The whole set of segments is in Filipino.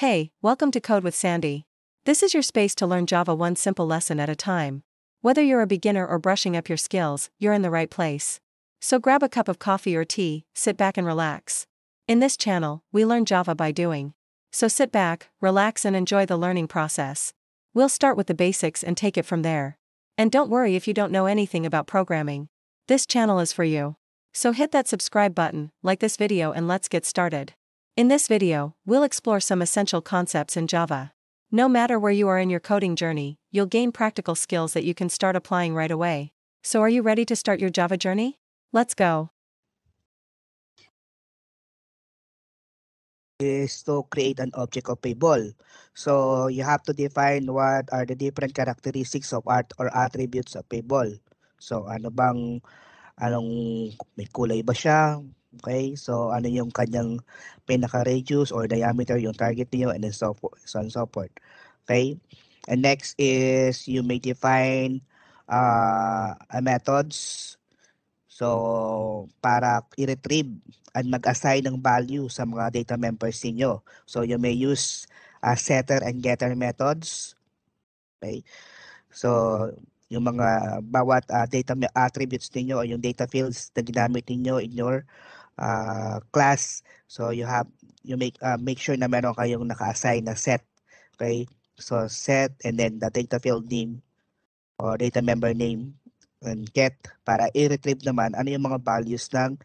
Hey, welcome to Code with Sandy. This is your space to learn Java one simple lesson at a time. Whether you're a beginner or brushing up your skills, you're in the right place. So grab a cup of coffee or tea, sit back and relax. In this channel, we learn Java by doing. So sit back, relax and enjoy the learning process. We'll start with the basics and take it from there. And don't worry if you don't know anything about programming. This channel is for you. So hit that subscribe button, like this video and let's get started. In this video, we'll explore some essential concepts in Java. No matter where you are in your coding journey, you'll gain practical skills that you can start applying right away. So are you ready to start your Java journey? Let's go. Is to create an object of a ball. So you have to define what are the different characteristics of art or attributes of a ball. So anong may kulay ba siya? Okay, so ano yung kanyang pinaka-radius or diameter, yung target niyo, and then so on and so forth. Okay, and next is you may define methods. So, para i-retrieve and mag-assign ng value sa mga data members ninyo. So, you may use setter and getter methods. Okay. So, yung mga bawat data attributes ninyo o yung data fields na ginamit ninyo in your class. So, you make sure na meron kayong naka-assign na set. Okay. So, set and then the data field name or data member name and get para i-retrieve naman ano yung mga values ng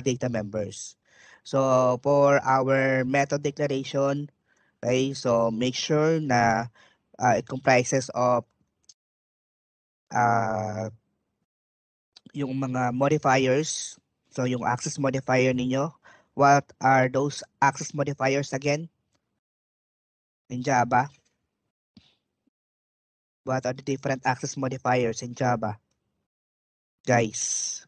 data members. So for our method declaration, okay, so make sure na it comprises of yung mga modifiers. So yung access modifier ninyo, what are those access modifiers again in Java? What are the different access modifiers in Java, guys?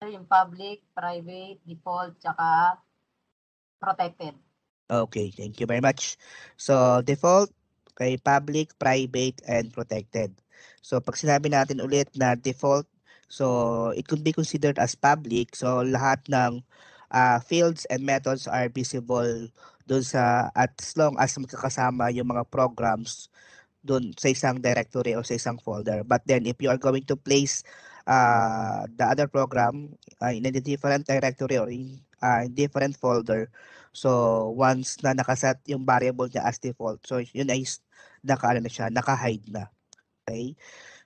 Yung public, private, default, tsaka protected. Okay, thank you very much. So, default, okay, public, private, and protected. So, pag sinabi natin ulit na default, so it could be considered as public. So, lahat ng fields and methods are visible doon sa, as long as magkakasama yung mga programs doon sa isang directory o sa isang folder. But then, if you are going to place the other program in a different directory or in different folder, so once na nakaset yung variable niya as default, so yun ay naka-hide na. Okay?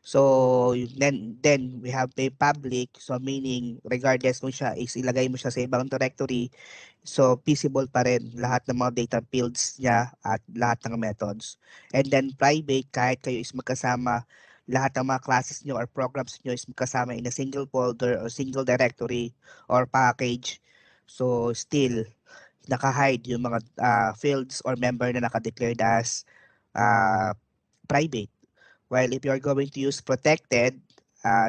So then we have the public, so meaning regardless mo siya is ilagay mo siya sa ibang directory, so visible pa rin lahat ng mga data fields niya at lahat ng methods. And then private, kahit kayo is magkasama, lahat ng mga classes niyo or programs niyo is magkasama in a single folder or single directory or package, so still naka-hide yung mga fields or member na naka-declared as private. While if you are going to use protected,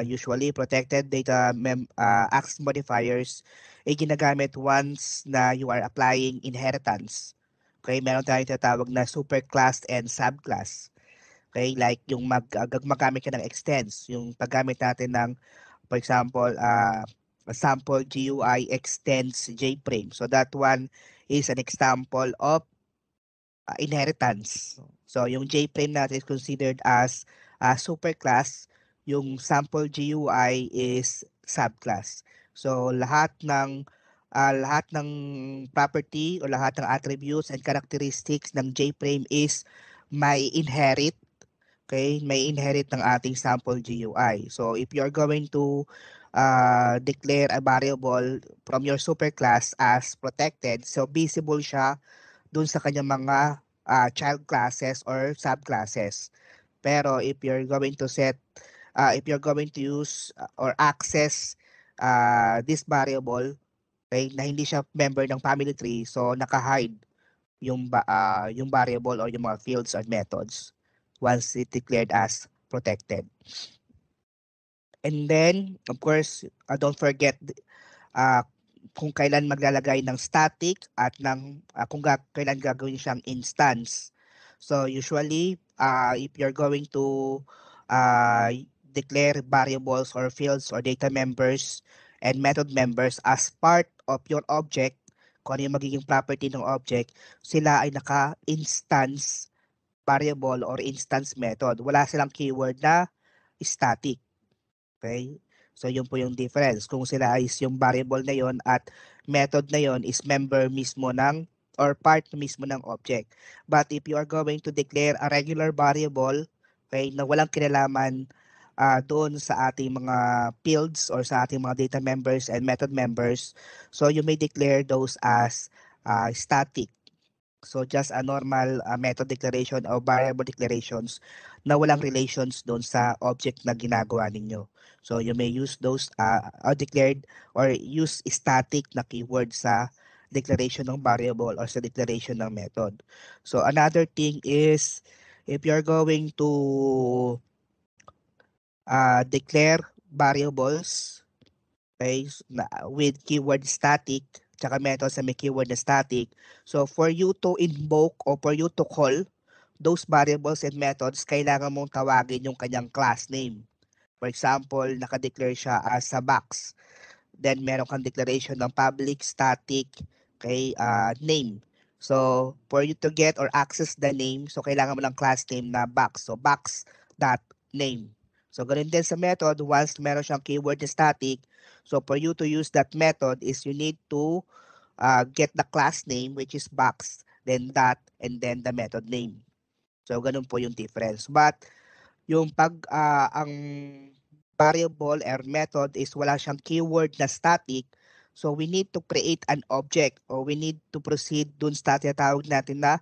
usually protected data access modifiers ay ginagamit once na you are applying inheritance. Okay, meron tayong tinatawag na superclass and subclass. Okay, like yung magamit ka ng extends, yung paggamit natin ng, for example, sample GUI extends JFrame. So that one is an example of inheritance. So yung JFrame natin is considered as superclass, yung sample GUI is subclass. So lahat ng property o lahat ng attributes and characteristics ng JFrame is may inherit, okay? May inherit ng ating sample GUI. So if you're going to declare a variable from your superclass as protected, so visible siya dun sa kanyang mga child classes or subclasses. Pero if you're going to use or access this variable, okay, na hindi siya member ng family tree, so naka-hide yung variable or yung mga fields or methods once it declared as protected. And then, of course, don't forget kung kailan maglalagay ng static at kung kailan gagawin siyang instance. So usually, if you're going to declare variables or fields or data members and method members as part of your object, kung ano yung magiging property ng object, sila ay naka-instance variable or instance method. Wala silang keyword na static. Okay? So, yun po yung difference. Kung sila is yung variable na yon at method na yon is member mismo ng or part mismo ng object. But if you are going to declare a regular variable, okay, na walang kinalaman doon sa ating mga fields or sa ating mga data members and method members, so you may declare those as static. So just a normal method declaration or variable declarations na walang relations doon sa object na ginagawa ninyo. So you may use those declared or use static na keyword sa declaration ng variable or sa declaration ng method. So another thing is if you're going to declare variables, okay, with keyword static, tsaka methods na may keyword na static. So for you to invoke or for you to call those variables and methods, kailangan mong tawagin yung kanyang class name. For example, nakadeclare siya as a box. Then meron kang declaration ng public static name. So for you to get or access the name, so kailangan mo ng class name na box. So box.name. So ganun din sa method, once meron siyang keyword na static, so for you to use that method is you need to get the class name which is box, then that, and then the method name. So ganun po yung difference. But yung ang variable or method is wala siyang keyword na static, so we need to create an object or we need to proceed dun sa tinatawag natin na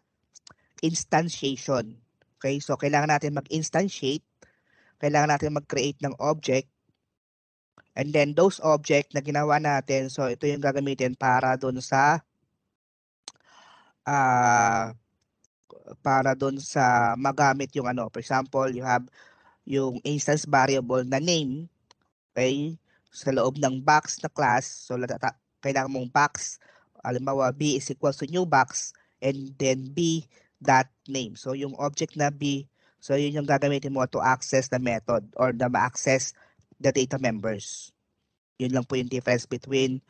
instantiation. Okay, so kailangan natin mag-instantiate, kailangan natin mag-create ng object, and then those object na ginawa natin, so ito yung gagamitin para dun sa magamit yung ano. For example, you have yung instance variable na name, okay, sa loob ng box na class. So kailangan mong box, halimbawa b is equals to new box, and then b dot name. So yung object na b, so yun yung gagamitin mo to access the method or na ma-access the data members. Yun lang po yung difference between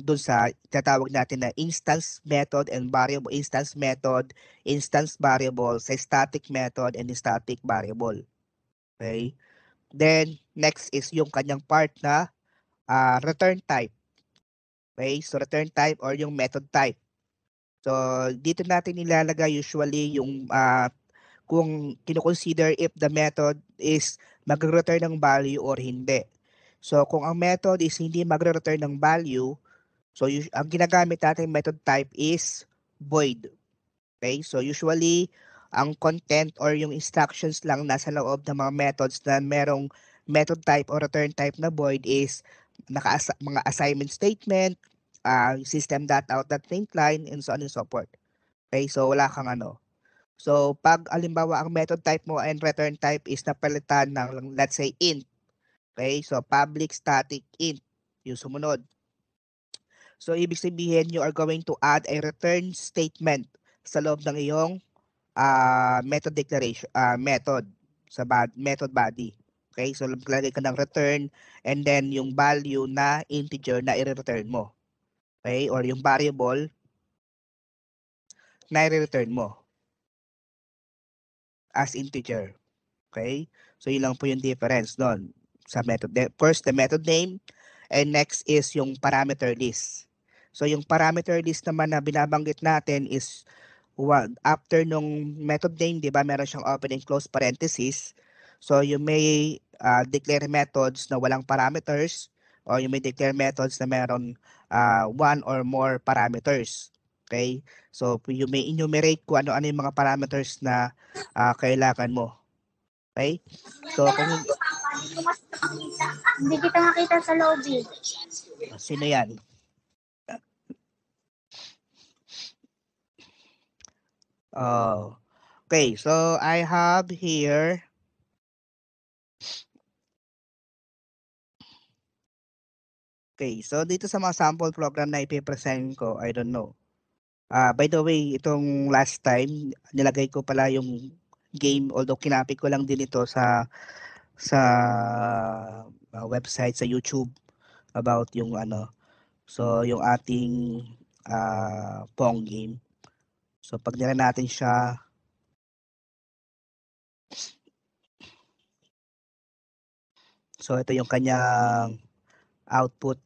doon sa tatawag natin na instance method and variable, instance method, instance variable, sa static method and static variable. Okay? Then, next is yung kanyang part na return type. Okay? So, return type or yung method type. So, dito natin ilalagay usually yung kung kino-consider if the method is magre-return ng value or hindi. So, kung ang method is hindi magre-return ng value, so ang ginagamit natin method type is void. Okay? So, usually, ang content or yung instructions lang nasa loob ng mga methods na merong method type or return type na void is mga assignment statement, system.out.println, and so on and so forth. Okay, so wala kang ano. So pag alimbawa ang method type mo and return type is napalitan ng let's say int. Okay, so public static int yung sumunod. So ibig sabihin you are going to add a return statement sa loob ng iyong method declaration method sa method body. Okay, so maglagay ka ng return and then yung value na integer na i-return mo. Okay, or yung variable na i-return mo as integer. Okay, so yun lang po yung difference doon sa method. First, the method name, and next is yung parameter list. So yung parameter list naman na binabanggit natin is after nung method name, di ba, meron siyang open and close parenthesis. So you may declare methods na walang parameters, or you may declare methods na meron one or more parameters. Okay? So you may enumerate kung ano-ano yung mga parameters na kailangan mo. Okay? So kung hindi kita makita sa lobby. Sino yan? Oh. Okay, so I have here okay, so dito sa mga sample program na ipipresent ko, I don't know. By the way, itong last time, nilagay ko pala yung game, although kinapit ko lang din ito sa website, sa YouTube. about yung so yung ating Pong game. So pag nila natin siya, so ito yung kanyang output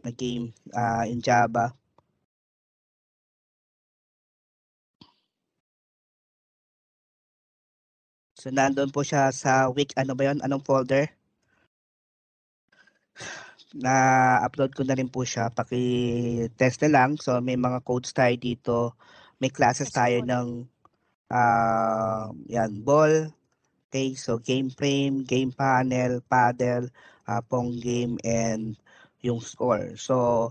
na game in Java. So nandun po siya sa anong folder? Na-upload ko na rin po siya. Paki-test na lang. So may mga codes tayo dito. May classes tayo ng yan, ball. Okay, so game frame, game panel, paddle, Pong game, and yung score. So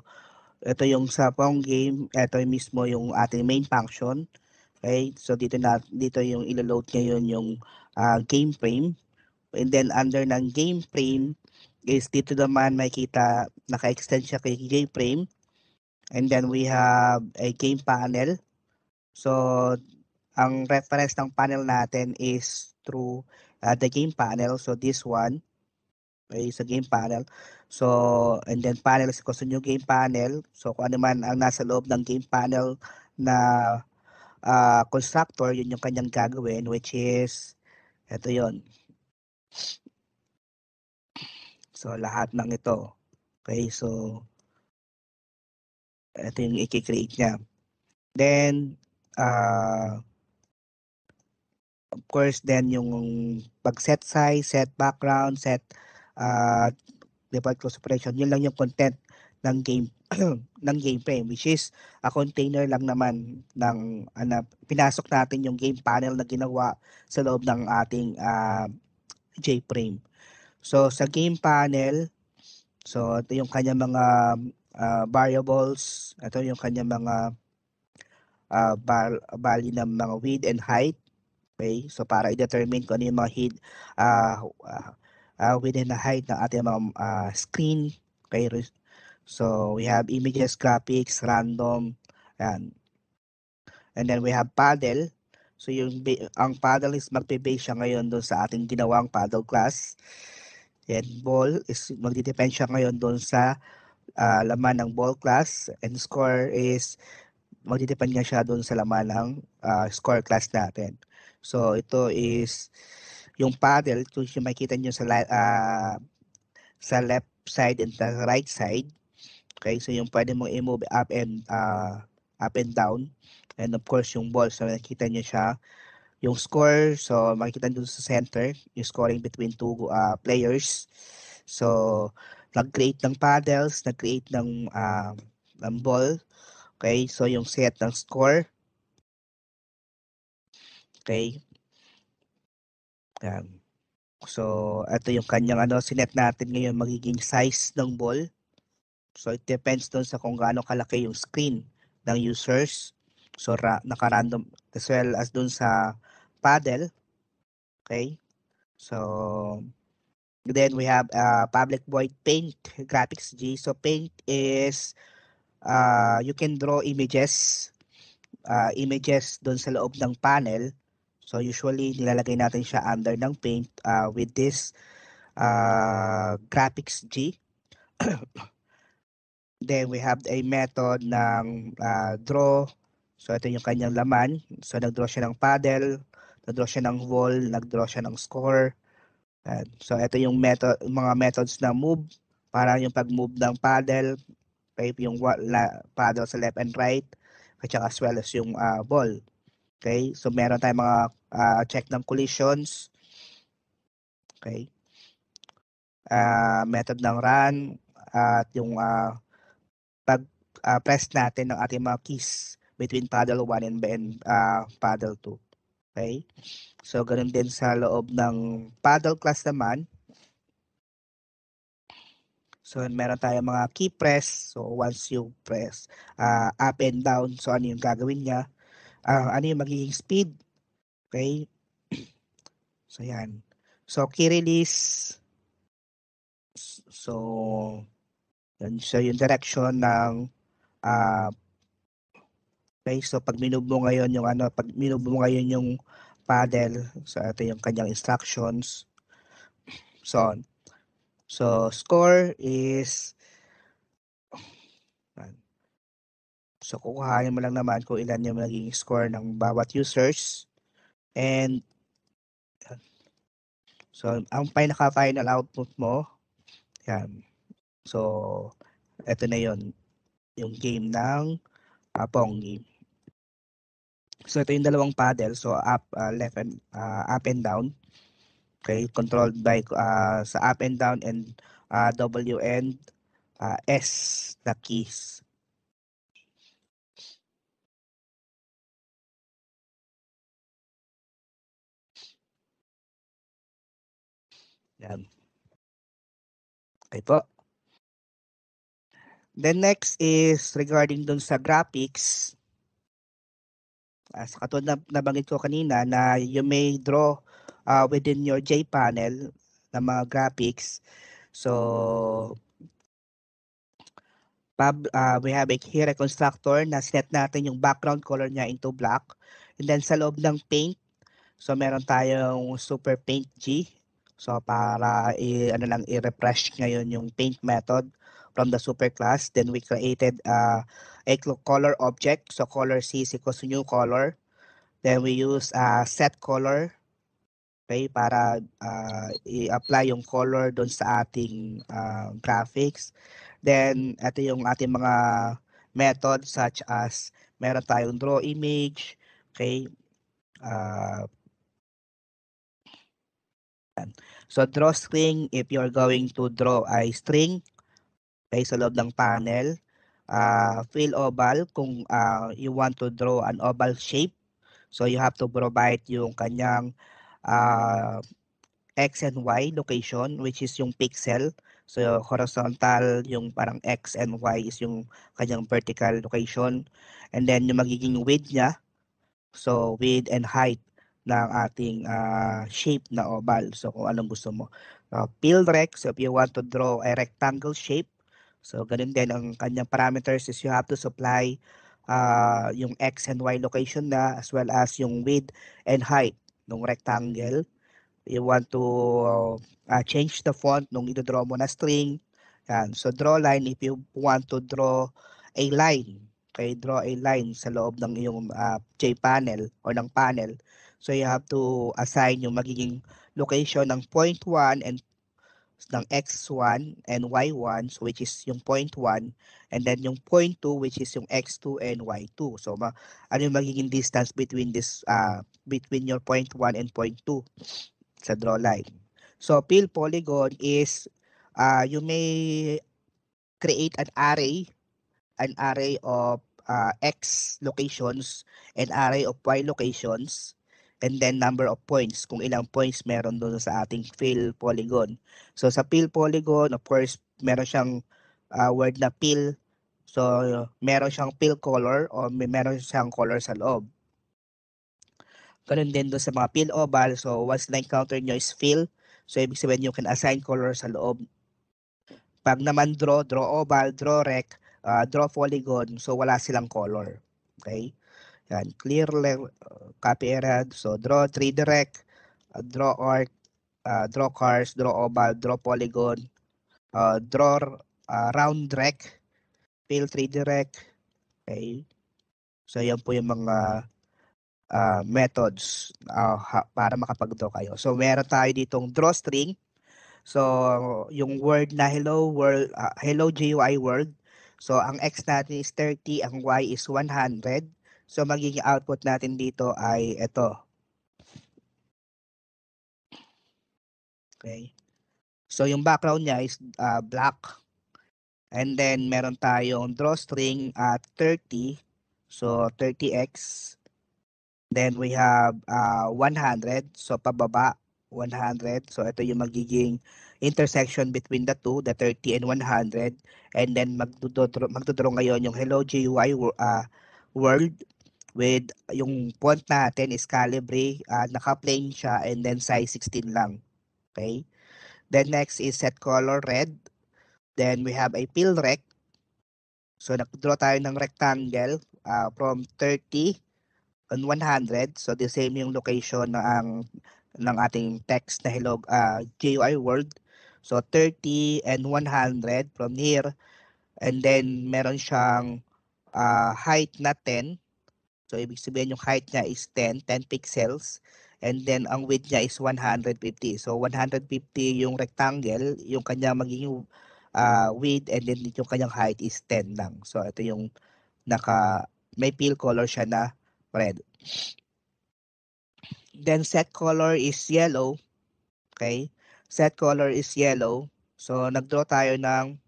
ito yung sa Pong game, ito mismo yung ating main function. Okay, so dito yung ilo-load ngayon yung game frame. And then under ng game frame is dito naman makikita naka-extend siya kay game frame. And then we have a game panel. So ang reference ng panel natin is through the game panel. So this one is a game panel. So and then panel is equals to new game panel. So kung ano man ang nasa loob ng game panel na constructor, yun yung kanyang gagawin, which is ito yon. So lahat ng ito. Okay, so ito yung i-create niya. Then of course, then yung pag-set size, set background, set default close operation, yun lang yung content ng game ng game frame, which is a container lang naman ng pinasok natin yung game panel na ginawa sa loob ng ating JFrame. So sa game panel, so ito yung kanya mga variables, ito yung kanya mga value ng mga width and height. Okay, so para i-determine kung ano yung mga width and height ng ating mga screen. Okay, so we have images, graphics, random, and then we have paddle. So ang paddle is magbe-base siya ngayon doon sa ating ginawang paddle class. And ball is magdidepend siya ngayon doon sa laman ng ball class, and score is magdidepend nga siya doon sa laman ng score class natin. So ito is yung paddle, kung yung makikita nyo sa left side and the right side. Okay, so yung pwede mong i-move up and down. And of course yung ball, so nakikita nyo siya. Yung score, so makikita nyo sa center, yung scoring between two players. So nag-create ng paddles, nag-create ng ball. Okay, so yung set ng score. Okay. So ito yung kanyang sinet natin ngayon magiging size ng ball. So it depends doon sa kung gaano kalaki yung screen ng users. So naka-random as well as doon sa paddle. Okay. So then we have public void paint graphics G. So paint is you can draw images doon sa loob ng panel. So usually nilalagay natin siya under ng paint with this graphics G. Then we have a method ng draw. So ito yung kanyang laman. So nag-draw siya ng paddle, nag-draw siya ng wall, nag-draw siya ng score. So ito yung mga methods na move. Para yung pag-move ng paddle, yung paddle sa left and right, at saka as well as yung ball. Okay, so meron tayong mga check ng collisions. Okay. Method ng run at yung pag-press natin ng ating mga keys between paddle 1 and paddle 2. Okay? So, ganun din sa loob ng paddle class naman. So, meron tayong mga key press. So, once you press up and down, so ano yung gagawin niya? Ano yung magiging speed? Okay? So, yan. So, key release. So, yung direction ng okay, so pag minove mo ngayon yung paddle, so ito yung kanyang instructions. So So score is, so kukuhanin mo lang naman kung ilan yung naging score ng bawat users. And so ang pinaka-final output mo, yan. So ito na yon yung game ng Pong game. So ito yung dalawang paddle, so up, left and up and down. Okay, controlled by sa up and down and W and S na keys. Yan. Okay po. Then next is regarding dun sa graphics. Sa katulad na nabanggit ko kanina na you may draw within your JPanel na mga graphics. So we have here a constructor na set natin yung background color niya into black. And then sa loob ng paint, so meron tayong super paint G. So para i-refresh ngayon yung paint method from the super class. Then we created a color object. So color C is equals to new color. Then we use set color. Okay, para i-apply yung color doon sa ating graphics. Then ito yung ating mga methods such as meron tayong draw image. Okay. So draw string, if you're going to draw a string, okay, sa loob ng panel. Fill oval, kung you want to draw an oval shape. So you have to provide yung kanyang X and Y location, which is yung pixel. So horizontal, yung parang X and Y is yung kanyang vertical location. And then yung magiging width niya, so width and height ng ating shape na oval. So kung anong gusto mo. Fill rect, so if you want to draw a rectangle shape, so ganun din ang kanyang parameters is you have to supply yung X and Y location na as well as yung width and height ng rectangle. You want to change the font nung i-draw mo na string. Yan. So draw line if you want to draw a line. Okay, draw a line sa loob ng iyong JPanel or ng panel. So you have to assign yung magiging location ng point 1 and ng x1 and y1, so which is yung point 1, and then yung point 2 which is yung x2 and y2. So ano yung magiging distance between this between your point 1 and point 2 sa draw line. So fill polygon is you may create an array of X locations and array of Y locations and then number of points, kung ilang points meron doon sa ating fill polygon. So sa fill polygon, of course, meron siyang word na fill. So meron siyang fill color o meron siyang color sa loob. Ganun din doon sa mga fill oval. So once na-encounter nyo is fill, so ibig sabihin you can assign color sa loob. Pag naman draw oval, draw rect, draw polygon, so wala silang color. Okay? Yan, clear copy error. So draw 3D rect, draw arc, draw cars, draw oval, draw polygon, draw round rect, fill 3D rect. Okay? So yan po yung mga methods para makapag-draw kayo. So meron tayo ditong draw string. So yung word na hello world, hello GUI world. So ang X natin is 30, ang Y is 100. So magiging output natin dito ay ito. Okay. So yung background niya is black. And then meron tayong draw string at 30. So 30x. Then we have 100. So pababa 100. So ito yung magiging intersection between the two, the 30 and 100. And then magdodraw ngayon yung hello GUI world with yung font natin is Calibri, naka-plain siya and then size 16 lang. Okay? Then next is set color red. Then we have a fill rect. So nag-draw tayo ng rectangle from 30 and 100. So the same yung location ng ating text na hello GUI world. So 30 and 100 from here. And then meron siyang height na 10. So ibig sabihin yung height niya is 10 pixels. And then ang width niya is 150. So 150 yung rectangle, yung kanya magiging width, and then yung kanyang height is 10 lang. So ito yung may fill color siya na red. Then set color is yellow. Okay? Set color is yellow. So nagdraw tayo ng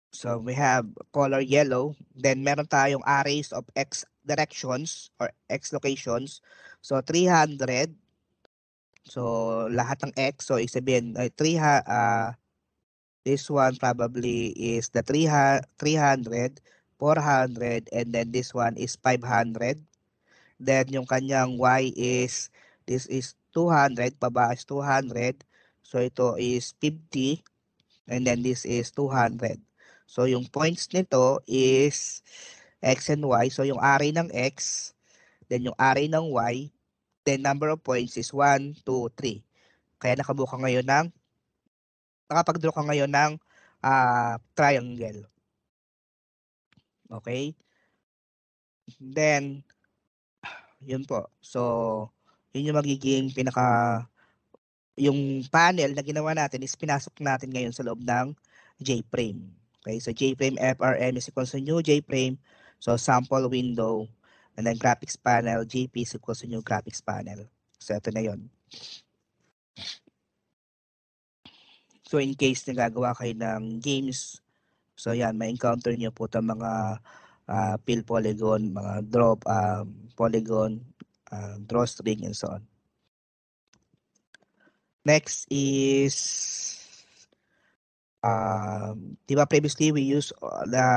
so we have color yellow. Then meron tayong arrays of x directions or x locations. So 300. So lahat ng x, so isabihin this one probably is the 300, 400, and then this one is 500. Then yung kanyang y is, this is 200, paba is 200. So ito is 50, and then this is 200. So yung points nito is x and y. So yung array ng x, then yung array ng y, then number of points is 1, 2, 3. Kaya nakapag-draw ka ngayon ng triangle. Okay? Then, yun po. So, yun yung magiging yung panel na ginawa natin is pinasok natin ngayon sa loob ng JFrame. Okay? So, JFrame FRM is equals to new JFrame. So, sample window. And then graphics panel, JP is equals to new graphics panel. So, ito na yun. So, in case nagagawa kayo ng games, so yan, may encounter nyo po itong mga fill polygon, mga draw polygon, draw string, and so on. Next is, di ba previously we use the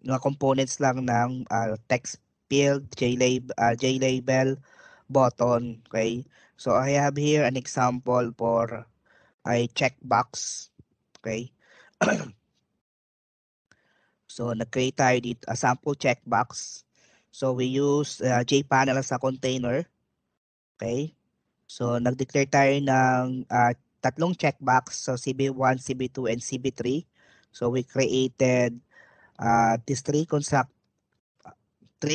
mga components lang ng text field, JLabel, button, okay? So I have here an example for a checkbox, okay? So nag-create tayo dito a sample checkbox. So we use JPanel as a container, okay? So nag-declare tayo ng tatlong checkbox, so CB1, CB2, and CB3. So we created these three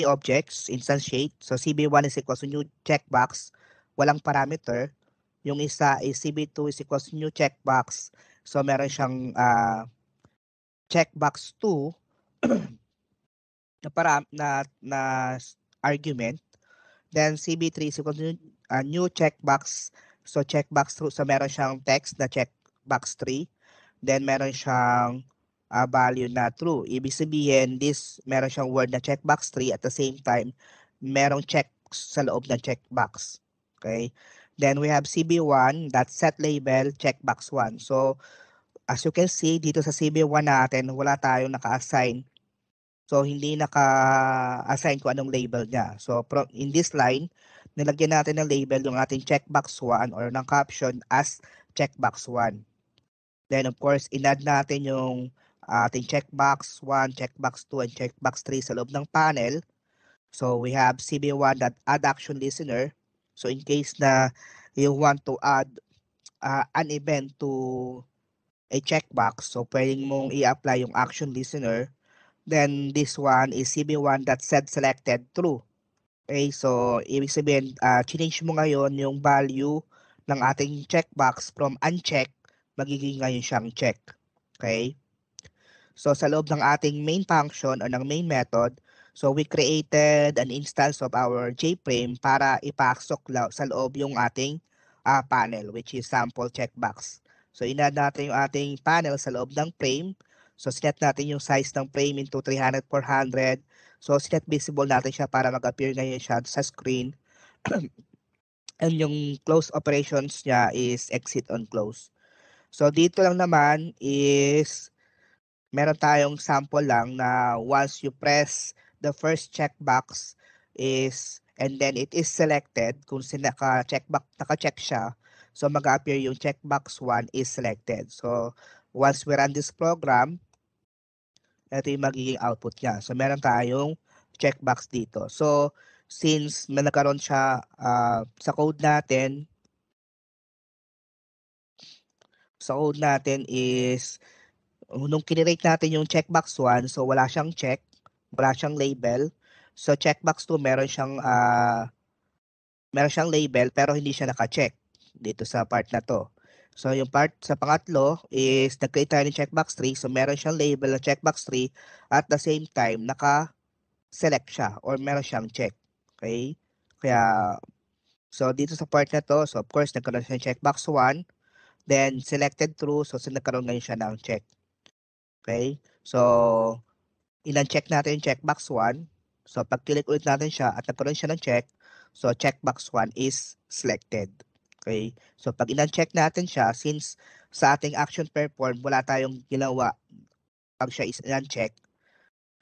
objects, instantiate. So CB1 is equals to new checkbox, walang parameter. Yung isa is CB2 is equals to new checkbox. So meron siyang checkbox 2 na argument. Then CB3 is equals to new checkbox. So checkbox 2, so meron siyang text na checkbox 3. Then meron siyang value na true. Ibig sabihin, meron siyang word na checkbox 3 at the same time, merong check sa loob ng checkbox. Okay? Then we have CB1, that's set label, checkbox 1. So, as you can see, dito sa CB1 natin, wala tayong naka-assign. So, hindi naka-assign kung anong label niya. So, in this line, nilagyan natin ng label yung ating checkbox 1 or ng caption as checkbox 1. Then, of course, in-add natin yung ating checkbox 1, checkbox 2, and checkbox 3 sa loob ng panel. So, we have CB1.add action listener. So, in case na you want to add an event to a checkbox, so pwedeng mong i-apply yung action listener. Then, this one is CB1.setSelected true. Okay, so, ibig sabihin, change mo ngayon yung value ng ating checkbox from uncheck, magiging ngayon siyang check. Okay? So, sa loob ng ating main function or ng main method, so we created an instance of our JFrame para ipasok sa loob yung ating panel, which is sample checkbox. So, in-add natin yung ating panel sa loob ng frame. So, sinet natin yung size ng frame into 300, 400. So, sinet visible natin siya para mag-appear ngayon siya sa screen. And yung close operations niya is exit on close. So, dito lang naman is meron tayong sample lang na once you press the first checkbox and then it is selected, kung naka-check siya, so mag-appear yung checkbox 1 is selected. So, once we run this program, ito yung magiging output niya. So, meron tayong checkbox dito. So, since na nagkaroon siya sa code natin is nung kinirate natin yung checkbox 1, so wala siyang check, wala siyang label. So checkbox 2 meron siyang label pero hindi siya naka-check dito sa part na to. So yung part sa pangatlo is nag-create tayo ng checkbox 3, so meron siyang label na checkbox 3 at the same time naka-select siya or meron siyang check. Okay? Kaya so dito sa part na to, so of course nagkaroon siya ng checkbox 1, then selected true, so nagkaroon ngayon siya ng check. Okay? So in-uncheck natin yung checkbox 1. So pag click ulit natin siya at nagkaroon siya ng check, so checkbox 1 is selected. Okay? So pag in-uncheck natin siya, since sa ating action perform, wala tayong ginawa pag siya is in-uncheck.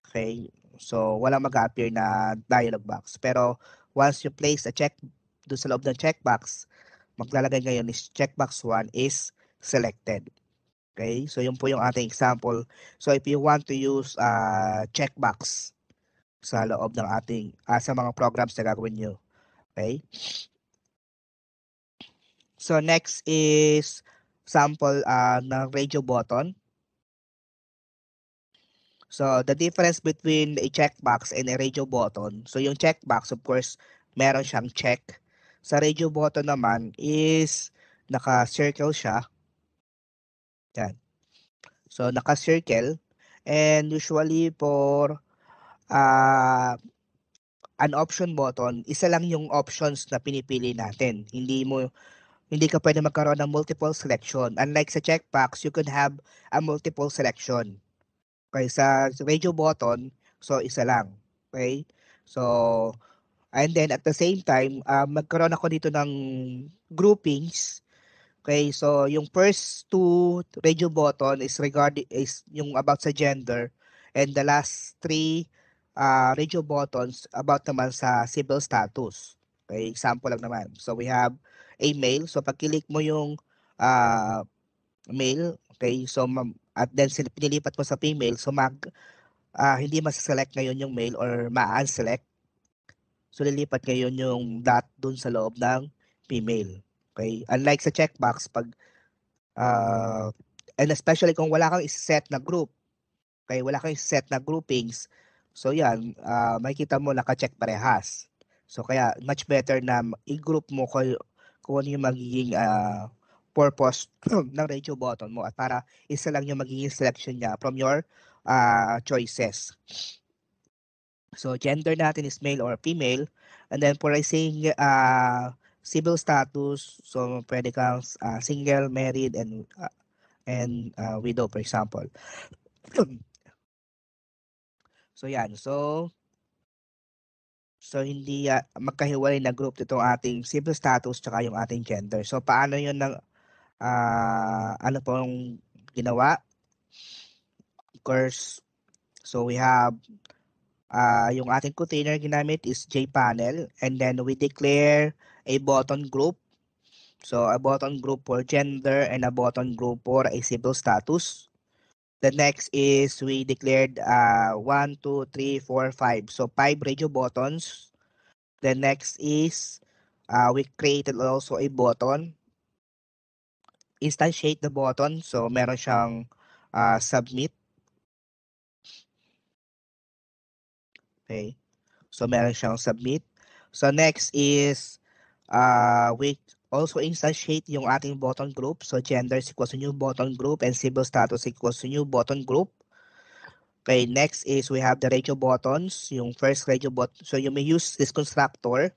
Okay? So wala mag-appear na dialog box. Pero once you place a check doon sa loob ng checkbox, maglalagay ngayon is checkbox 1 is selected. Okay? So yun po yung ating example. So if you want to use checkbox sa loob ng ating sa mga programs na gagawin nyo. Okay? So next is sample ng radio button. So the difference between a checkbox and a radio button. So yung checkbox, of course, meron siyang check. Sa radio button naman is naka-circle siya. Yan. So naka-circle, and usually for an option button, isa lang yung options na pinipili natin. Hindi ka pwede magkaroon ng multiple selection. Unlike sa checkbox, you can have a multiple selection. Okay, sa radio button, so isa lang. Okay? So and then at the same time, magkaroon ako dito ng groupings. Okay, so yung first two radio button is yung about sa gender, and the last three radio buttons about naman sa civil status. Okay, example lang naman. So we have a male. So pag click mo yung male, okay, so at then pinilipat mo sa female, so hindi ma-select ngayon yung male or ma-unselect. So lilipat ngayon yung dot dun sa loob ng female. Okay? Unlike sa checkbox, pag and especially kung wala kang set na group, okay, wala kang set na groupings, so yan, makikita mo naka-check parehas. So kaya much better na i-group mo kung ano yung magiging purpose ng radio button mo at para isa lang yung magiging selection niya from your choices. So gender natin is male or female, and then for saying civil status, so pwede kang single, married, and widow, for example. So yan, so hindi magkahiwalay na group itong ating civil status tsaka yung ating gender. So paano yun ano pong ginawa? Of course, so we have yung ating container ginamit is jpanel, and then we declare a button group. So a button group for gender and a button group for a civil status. The next is we declared 1, 2, 3, 4, 5. So 5 radio buttons. The next is we created also a button. Instantiate the button. So meron siyang submit. Okay. So meron siyang submit. So next is we also instantiate yung ating button group. So gender is equals to new button group and civil status equals to new button group. Okay, next is we have the radio buttons. Yung first radio button. So you may use this constructor.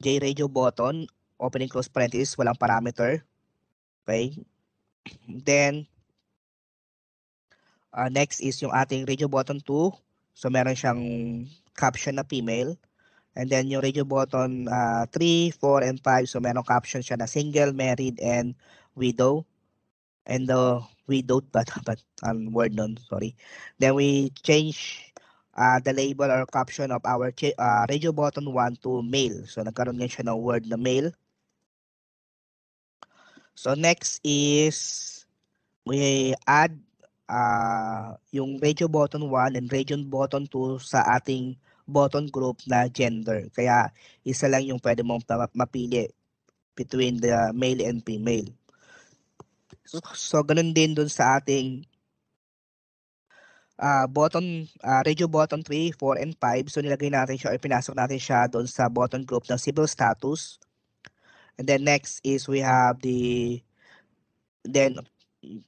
J radio button, opening close parenthesis, walang parameter. Okay. Then next is yung ating radio button 2. So meron siyang caption na female. And then yung radio button 3, 4, and 5. So meron caption siya na single, married, and widow. And the widowed, but word nun, sorry. Then we change the label or caption of our radio button 1 to male. So nagkaroon nga siya ng word na male. So next is we add yung radio button 1 and radio button 2 sa ating button group na gender. Kaya isa lang yung pwede mong mapili between the male and female. So ganun din dun sa ating radio button 3, 4, and 5. So nilagay natin siya or pinasok natin siya doon sa button group ng civil status. And then next is we have then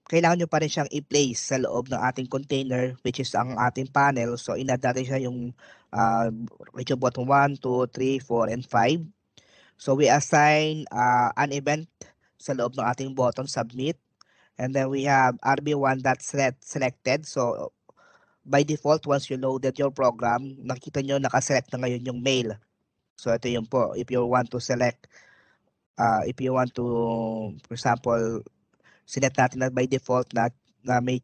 kailangan nyo pa rin siyang i-place sa loob ng ating container, which is ang ating panel. So in-add natin siya yung radio button 1, 2, 3, 4, and 5. So we assign an event sa loob ng ating button submit. And then we have RB1.selected. So by default, once you loaded your program, nakita nyo nakaselect na ngayon yung mail. So ito yun po. If you want to select, for example, select natin na by default na may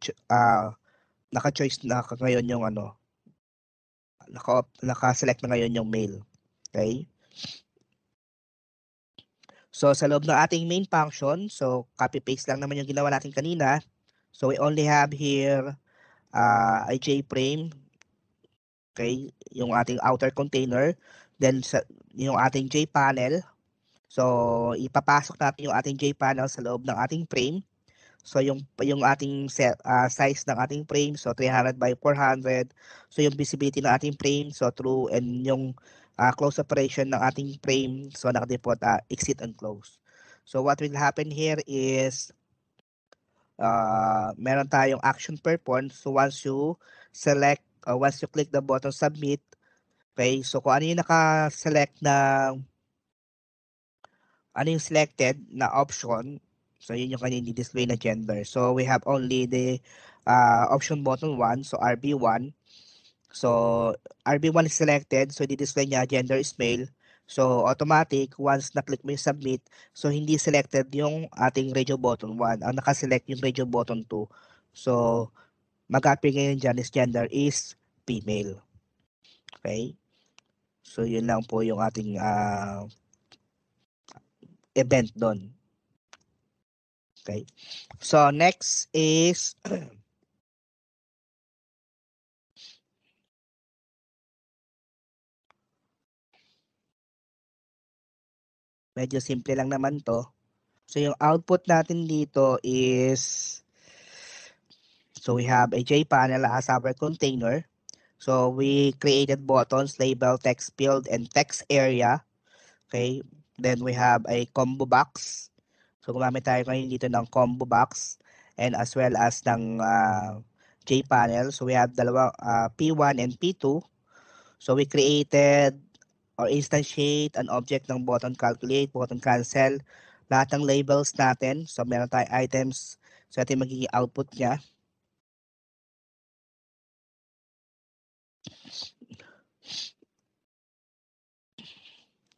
naka-choice na ngayon yung naka-select na ngayon yung mail. Okay? So sa loob ng ating main function, so copy-paste lang naman yung ginawa natin kanina. So we only have here a JFrame, okay, yung ating outer container, then yung ating JPanel. So ipapasok natin yung ating JPanel sa loob ng ating frame. So yung ating size ng ating frame, so 300 by 400. So yung visibility ng ating frame, so true, and yung close operation ng ating frame, so naka-default exit and close. So what will happen here is meron tayong action performed. So once you click the button submit, okay, so kung ano yung naka-select na ano yung selected na option, so yun yung kanina display na gender. So we have only the option button 1, so RB1. So RB1 is selected, so di-display niya gender is male. So automatic, once na-click mo yung submit, so hindi selected yung ating radio button 1. Ang nakaselect yung radio button 2. So mag-appear ngayon dyan is gender is female. Okay? So yun lang po yung ating event doon. Okay. So next is medyo simple lang naman to. So yung output natin dito is, so we have a JPanel as our container. So we created buttons, label, text field, and text area. Okay. Then we have a combo box. So gumamit tayo ngayon dito ng combo box and as well as ng JPanel. So we have dalawa, P1 and P2. So we created or instantiate an object ng button calculate, button cancel, lahat ng labels natin. So meron tayong items. So ito yung magiging output niya.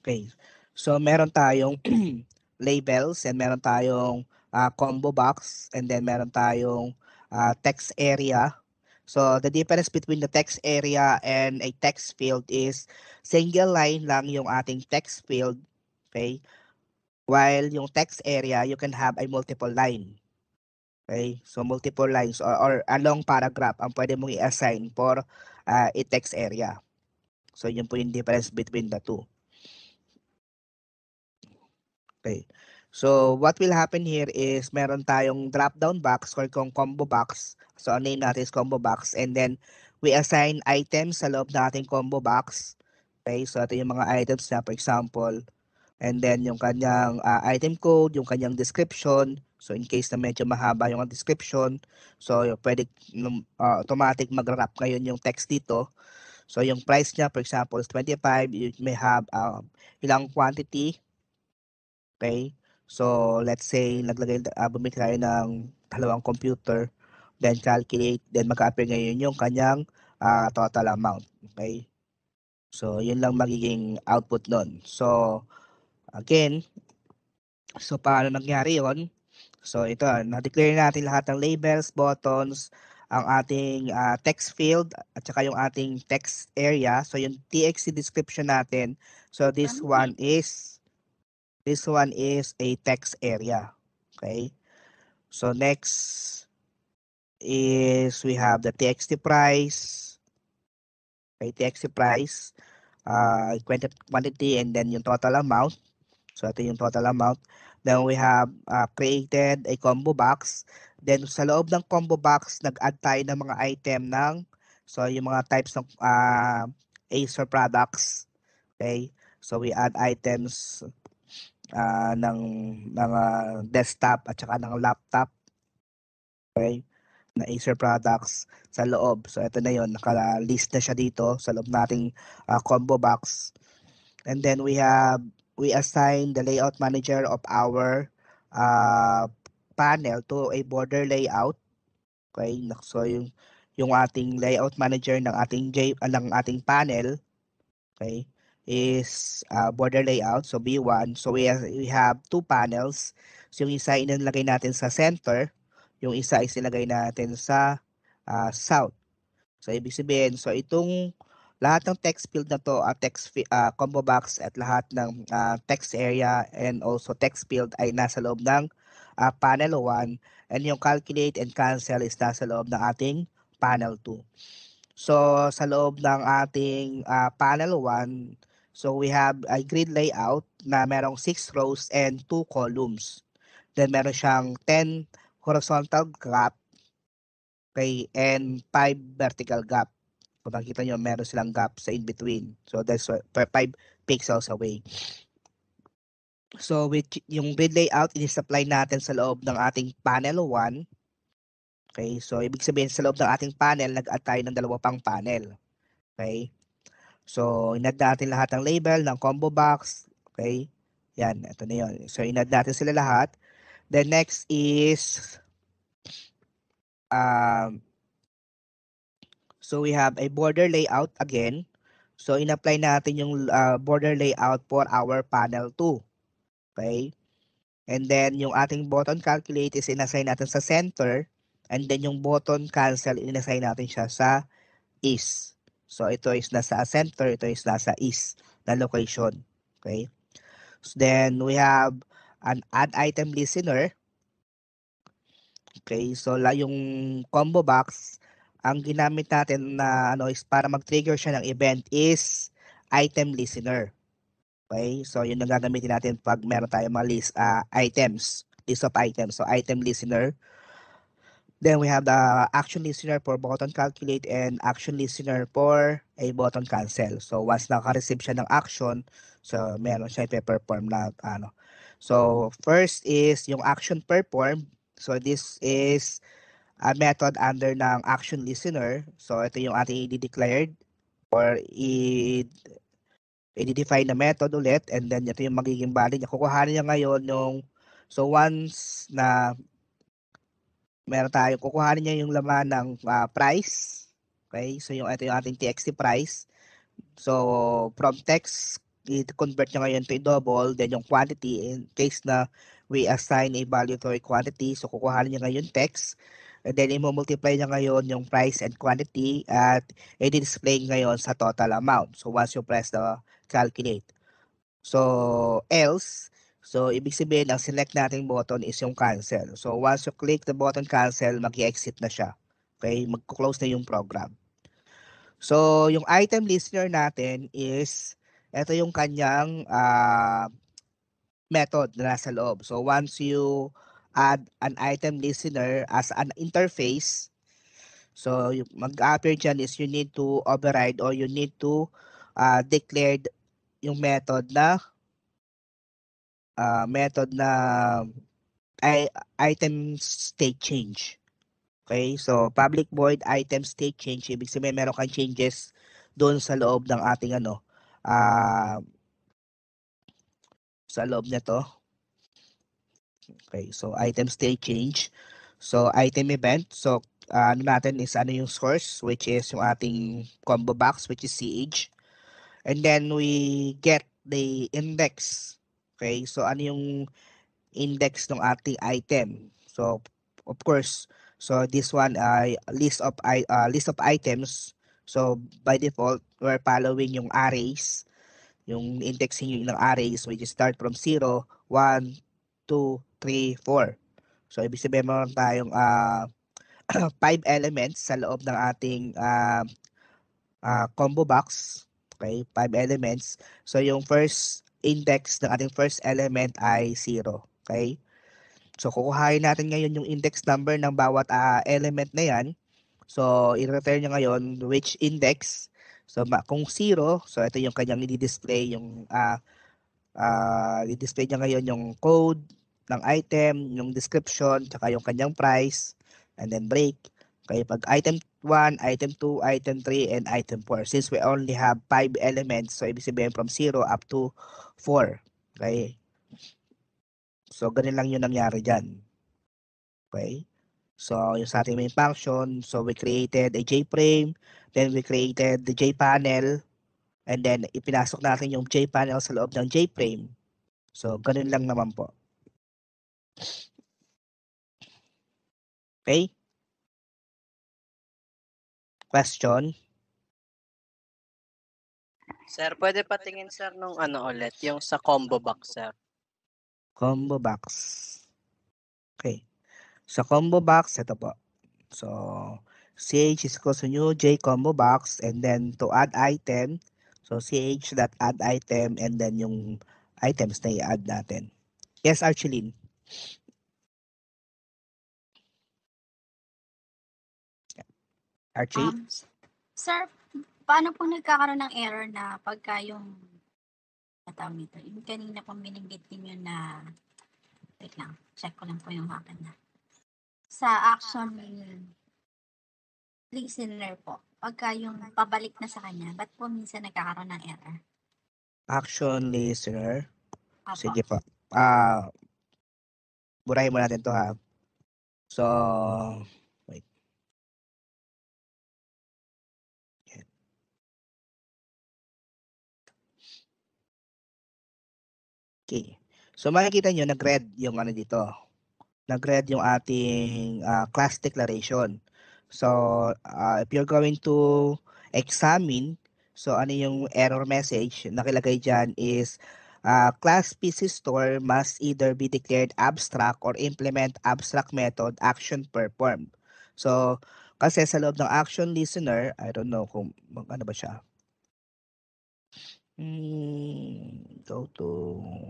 Okay. So meron tayong labels and meron tayong combo box and then meron tayong text area. So the difference between the text area and a text field is single line lang yung ating text field, okay? While yung text area, you can have a multiple line. Okay? So multiple lines or a long paragraph ang pwede mong i-assign for a text area. So yun po yung difference between the two. Okay. So what will happen here is meron tayong drop-down box or kung combo box. So ang name natin is combo box and then we assign items sa loob ng ating combo box. Okay, so ito yung mga items na, for example, and then yung kanyang item code, yung kanyang description. So in case na medyo mahaba yung description, so pwede automatic mag-wrap ngayon yung text dito. So yung price niya, for example, is 25. You may have ilang quantity. Okay? So, let's say, bumili tayo ng 2 computer, then calculate, then mag-appear ngayon yung kanyang total amount. Okay? So, yun lang magiging output nun. So, again, so paano nangyari yun? So, ito, na-declare natin lahat ng labels, buttons, ang ating text field, at saka yung ating text area. So, yung TXT description natin. So, this one is a text area. Okay. So next is we have the TXT price, okay, TXT price, quantity, and then yung total amount. So ito yung total amount. Then we have created a combo box. Then sa loob ng combo box, nag-add tayo ng mga item ng, so yung mga types ng Acer products. Okay? So we add items ng desktop at saka ng laptop. Okay? Na Acer products sa loob. So ito na yon, naka-list na siya dito sa loob nating combo box. And then we assign the layout manager of our panel to a border layout. Okay? So yung ating layout manager ng ating panel, okay, is border layout, so B1. So we have two panels. So yung isa inilagay natin sa center, yung isa is ilagay natin sa south. So ibig sabihin, so itong lahat ng text field na to, combo box at lahat ng text area and also text field ay nasa loob ng panel 1, and yung calculate and cancel is nasa loob ng ating panel 2. So sa loob ng ating panel 1, so we have a grid layout na merong 6 rows and 2 columns. Then meron siyang 10 horizontal gap, okay, and 5 vertical gap. Kung makikita nyo, meron silang gap sa in-between. So that's 5 pixels away. So with yung grid layout, in-supply natin sa loob ng ating panel 1. Okay, so ibig sabihin sa loob ng ating panel, nag-add tayo ng 2 pang panel. Okay, so inad natin lahat ng label ng combo box. Okay, yan, ito na yun. So inad natin sila lahat. Then next is so we have a border layout again. So in-apply natin yung border layout for our panel 2. Okay? And then yung ating button calculate is inassign natin sa center, and then yung button cancel inassign natin siya sa east. So ito is nasa center, ito is nasa east na location. Okay? So then we have an add item listener. Okay, so yung combo box, ang ginamit natin na is para mag-trigger siya ng event is item listener. Okay, so yun ang gagamitin natin pag meron tayong mga list of items. So item listener. Then we have the action listener for button calculate and action listener for a button cancel. So once naka-receive siya ng action, so meron siya i-perform na So first is yung action perform. So this is a method under ng action listener. So ito yung ating i-declared or i-define na method ulit, and then ito yung magiging value niya. Kukuhanin niya ngayon yung, so once na meron tayo, kukuhanin niya yung laman ng price. Okay, so ito yung ating TXT price. So from text, i-convert niya ngayon to double, then yung quantity in case na we assign a value to a quantity, so kukuhanin niya ngayon text, and then i-multiply niya ngayon yung price and quantity at i-display ngayon sa total amount. So once you press the calculate. So else, so ibig sabihin ang select nating button is yung cancel. So once you click the button cancel, mag-exit na siya. Okay, mag-close na yung program. So yung item listener natin is ito yung kanyang method na nasa loob. So once you add an item listener as an interface, so yung mag-appear dyan is you need to override or you need to declare yung method na item state change. Okay, so public void item state change, ibig sabihin meron kang changes doon sa loob ng ating sa loob nito. Okay, so item state change. So item event, so natin is yung source, which is yung ating combo box, which is CH. And then we get the index. Okay, so yung index ng ating item? So of course, so this one ay list of items. So by default, we're following yung arrays, yung indexing ng arrays, which is start from 0, 1, 2, 3, 4. So ibig sabihin meron tayong 5 elements sa loob ng ating combo box. Okay, 5 elements. So yung first index ng ating first element ay 0. Okay? So kukuhain natin ngayon yung index number ng bawat element na yan. So i-return niya ngayon which index. So kung 0, so ito yung kanyang i-display yung i-display niya ngayon yung code ng item, yung description, tsaka yung kanyang price, and then break. Okay, pag item 1, item 2, item 3, and item 4. Since we only have 5 elements, so ibig sabihin from 0 up to 4. Okay. So, ganun lang yung nangyari dyan. Okay. So, yung sa ating main function, so we created a JFrame, then we created the JPanel, and then ipinasok natin yung JPanel sa loob ng JFrame. So, ganun lang naman po. Okay? Question? Sir, pwede patingin sir nung ano ulit, yung sa combo box sir. Combo box. Okay. Sa combo box, ito po. So, ch is equals to new j combo box, and then to add item, so ch.add item, and then yung items na i-add natin. Yes, Archeline? Archie? Sir, paano po nagkakaroon ng error na pagka yung natawag nito? Yung kanina po binanggit niyo na wait lang, check ko lang po yung akin na. Sa action listener po, pagka yung pabalik na sa kanya, ba't po minsan nagkakaroon ng error? Action listener. Apo. Sige po. Burahin mo natin to ha. So, wait. Okay. So, makikita nyo, nag-red yung ano dito. Nag-red yung ating class declaration. So, if you're going to examine, so ano yung error message nakilagay dyan is class PC store must either be declared abstract or implement abstract method action performed. So, kasi sa loob ng action listener, I don't know kung ano ba siya. Go to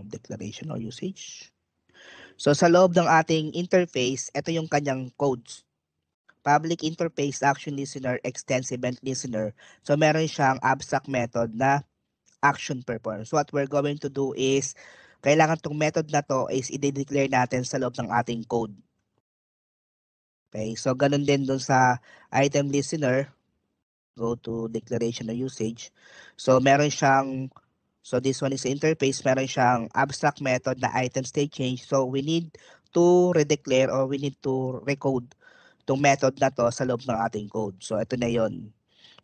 declaration or usage. So sa loob ng ating interface, ito yung kanyang codes. Public interface action listener, extends event listener. So meron siyang abstract method na action perform. So what we're going to do is, kailangan tong method na to is i-declare natin sa loob ng ating code. Okay, so ganun din dun sa item listener. Go to declaration or usage. So meron siyang, so this one is interface, meron siyang abstract method na item state change. So we need to redeclare or we need to recode itong method na to sa loob ng ating code. So ito na yon.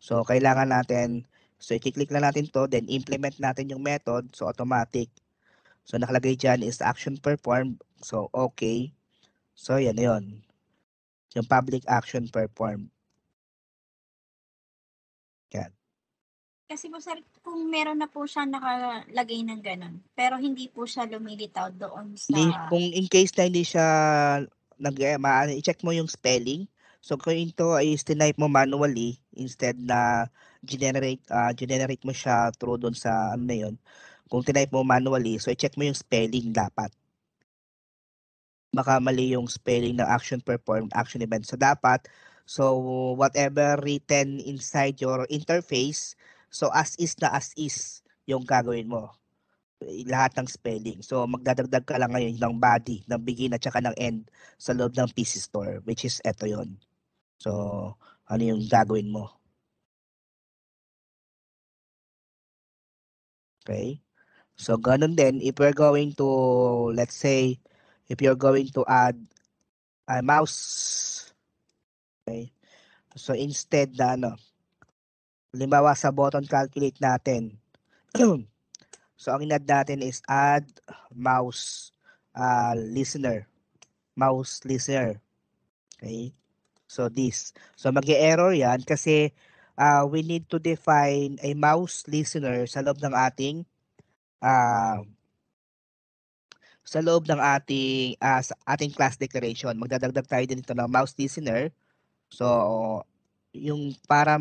So kailangan natin, so i-click lang natin to, then implement natin yung method, so automatic. So nakalagay dyan is action performed. So okay. So yan na yun. Yung public action performed. Yan. Kasi po sir, kung meron na po siya nakalagay ng ganun, pero hindi po siya lumilitaw doon sa... Kung in case na hindi siya i-check mo yung spelling. So kung ito ay type mo manually instead na generate mo siya through doon sa ano na yun. Kung type mo manually, so i-check mo yung spelling dapat. Baka mali yung spelling ng action performed, action event. So dapat, so whatever written inside your interface, so as is na as is yung gagawin mo. Lahat ng spelling. So magdadagdag ka lang ngayon ng body, ng begin at saka ng end sa loob ng PC store, which is eto yon. So ano yung gagawin mo? Okay? So ganun din, if we're going to, let's say, if you're going to add a mouse, okay? So instead na ano, halimbawa sa button calculate natin, so ang in-add natin is add mouse listener. Mouse listener. Okay? So this. So mag-error yan kasi we need to define a mouse listener sa loob ng ating sa ating class declaration. Magdadagdag tayo dito ng mouse listener. So, yung para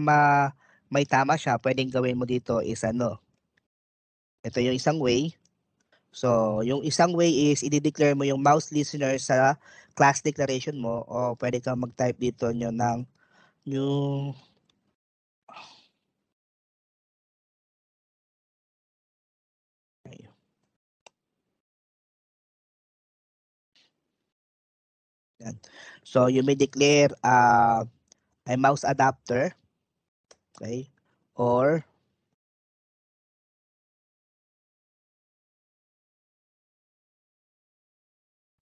may tama siya, pwedeng gawin mo dito is ano. Ito yung isang way. So, yung isang way is i-declare mo yung mouse listener sa class declaration mo o pwede kang mag-type dito nyo ng new Yan. So, you may declare a mouse adapter, okay, or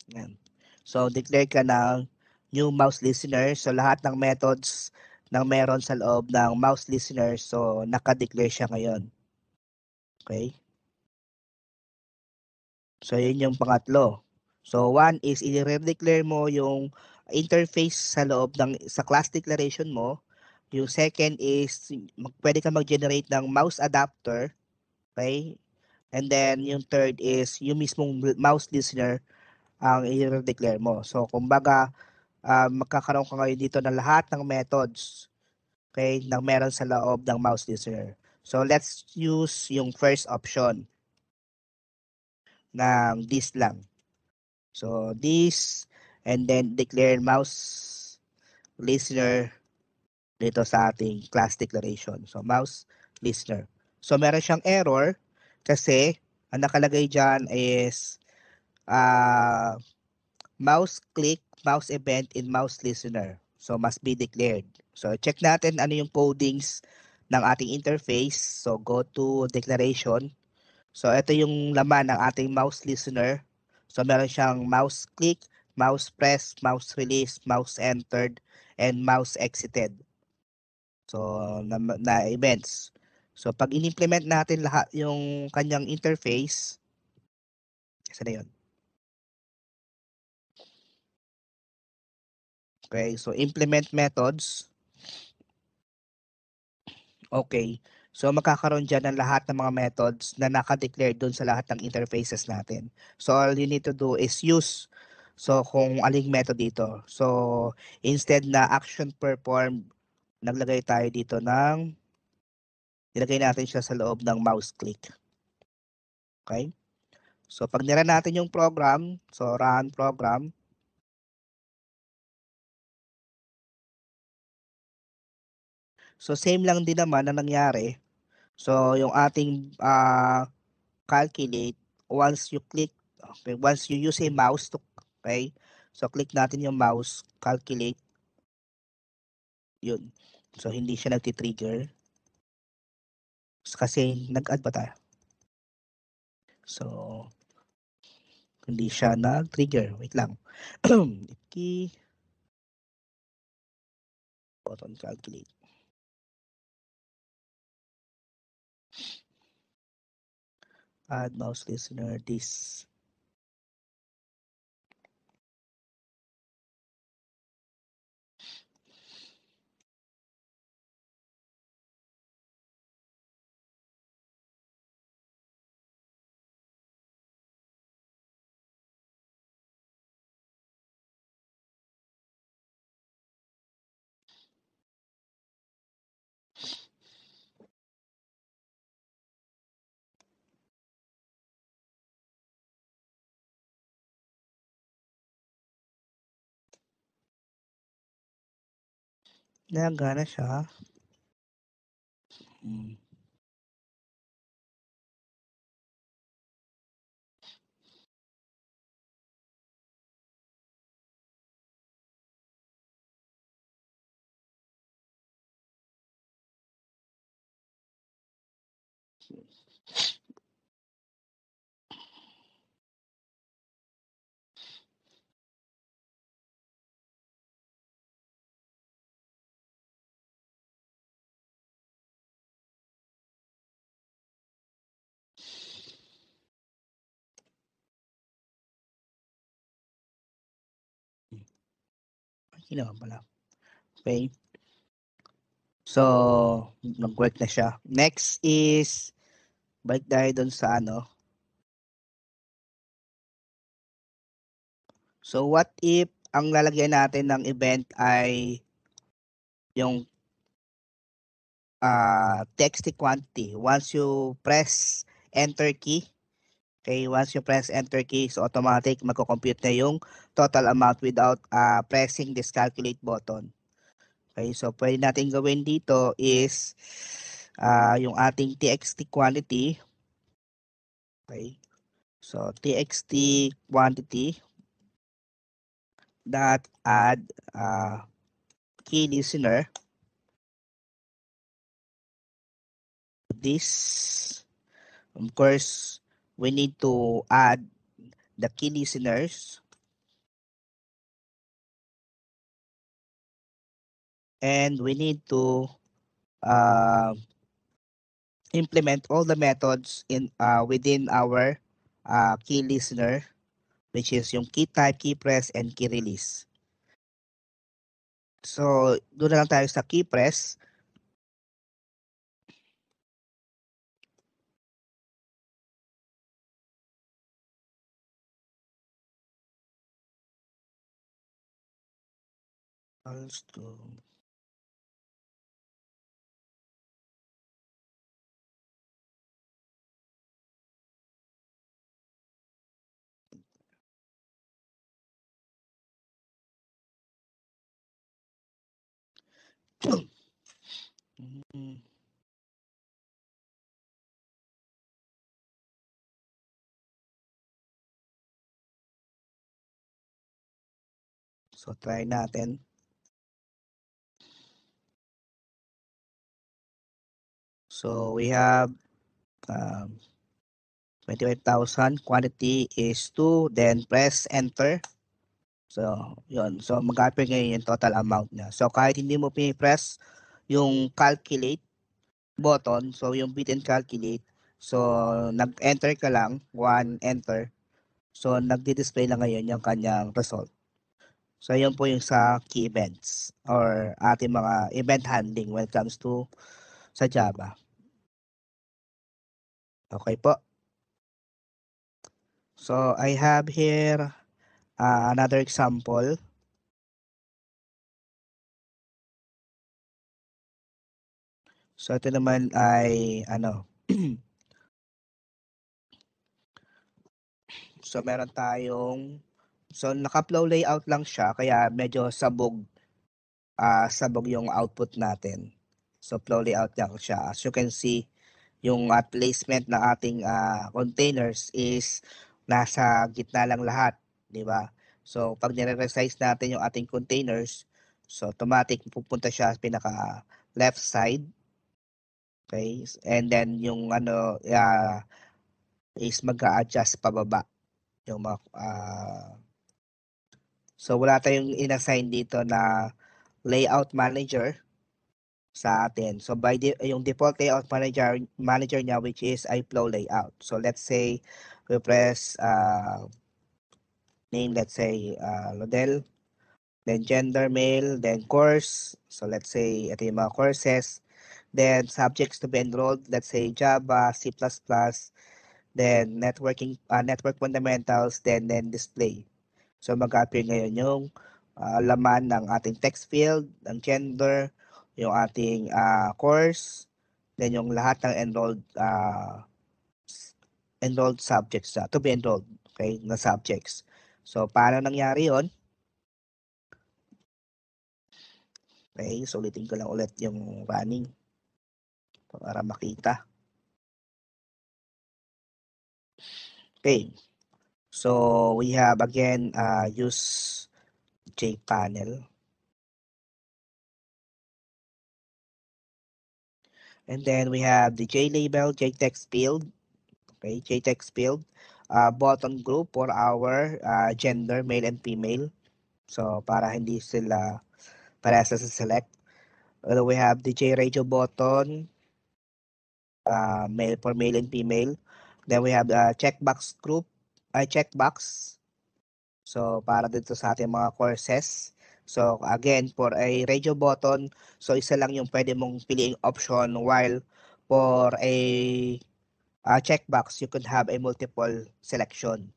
yan. So, declare ka ng new mouse listener. So, lahat ng methods na meron sa loob ng mouse listener, so naka-declare siya ngayon. Okay? So, yun yung pangatlo. So, one is i-declare mo yung interface sa loob sa class declaration mo. Yung second is pwede ka mag-generate ng mouse adapter. Okay? And then, yung third is yung mismong mouse listener ang i-declare mo. So, kumbaga, magkakaroon ka ngayon dito ng lahat ng methods, okay, na meron sa loob ng mouse listener. So, let's use yung first option ng this lang. So, this, and then declare mouse listener dito sa ating class declaration. So, mouse listener. So, meron siyang error kasi ang nakalagay dyan is mouse click, mouse event, and mouse listener. So, must be declared. So, check natin ano yung codings ng ating interface. So, go to declaration. So, ito yung laman ng ating mouse listener. So, meron siyang mouse click, mouse press, mouse release, mouse entered, and mouse exited. So, na events. So, pag in-implement natin lahat yung kanyang interface, isa na yun. Okay, so implement methods. Okay. So, magkakaroon dyan ng lahat ng mga methods na naka-declare dun sa lahat ng interfaces natin. So, all you need to do is use. So, kung aling method dito. So, instead na action performed, naglagay tayo dito nilagay natin siya sa loob ng mouse click. Okay? So, pag nira natin yung program, so run program. So, same lang din naman na nangyari. So, yung ating calculate, once you click, okay, once you use a mouse to, okay, so click natin yung mouse, calculate, yun. So, hindi siya nagtitrigger. Kasi nag-add pa tayo. So, hindi siya nag-trigger. Wait lang. Key, button calculate. Add mouse listener, this. Nagana siya. Hindi naman pala. Okay. So, nag-work na siya. Next is, balik tayo dun sa ano. So, what if ang lalagyan natin ng event ay yung TXT quantity. Once you press enter key, okay, once you press enter key, so automatic magko-compute na yung total amount without pressing this calculate button. Okay, so pwede natin gawin dito is yung ating TXT quantity. Okay, so TXT quantity dot add key listener. This, of course, we need to add the key listeners. And we need to implement all the methods in within our key listener, which is yung key type, key press, and key release. So, doon na lang tayo sa key press. So, try natin. So, we have 25,000. Quantity is 2. Then, press enter. So, yun. So, mag-appear ngayon yung total amount niya. So, kahit hindi mo pinipress yung calculate button, so yung bit and calculate, so nag-enter ka lang, 1 enter. So, nagdi-display na ngayon yung kanyang result. So, yun po yung sa key events or ating mga event handling when it comes to sa Java. Okay po. So, I have here another example. So, ito naman ay so, meron tayong naka-flow layout lang siya kaya medyo sabog yung output natin. So, flow layout lang siya. As you can see, yung placement ng ating containers is nasa gitna lang lahat, di ba? So, pag nire-resize natin yung ating containers, so automatic pupunta siya sa pinaka left side. Okay? And then yung is mag-a-adjust pababa yung mga so wala tayong inassign dito na layout manager sa atin. So by yung default layout manager niya, which is iFlow layout. So let's say we press name, let's say Lodel, then gender male, then course. So let's say ito yung mga courses. Then subjects to be enrolled, let's say Java, C++, then network fundamentals, then display. So mag-appear ngayon yung laman ng ating text field, ng gender, yung ating course, then yung lahat ng enrolled subjects to be enrolled, okay, na subjects. So paano nangyari yon? Okay, so ulitin ko lang ulit yung running para makita. Okay, so we have again use JPanel. And then we have the JLabel, JText field. Okay, JText field. Button group for our gender, male and female. So, para hindi sila parehas sa select. We have the JRadio button, for male and female. Then we have checkbox group, checkbox. So, para dito sa ating mga courses. So, again, for a radio button, so isa lang yung pwede mong piliing option, while for a checkbox, you could have a multiple selection.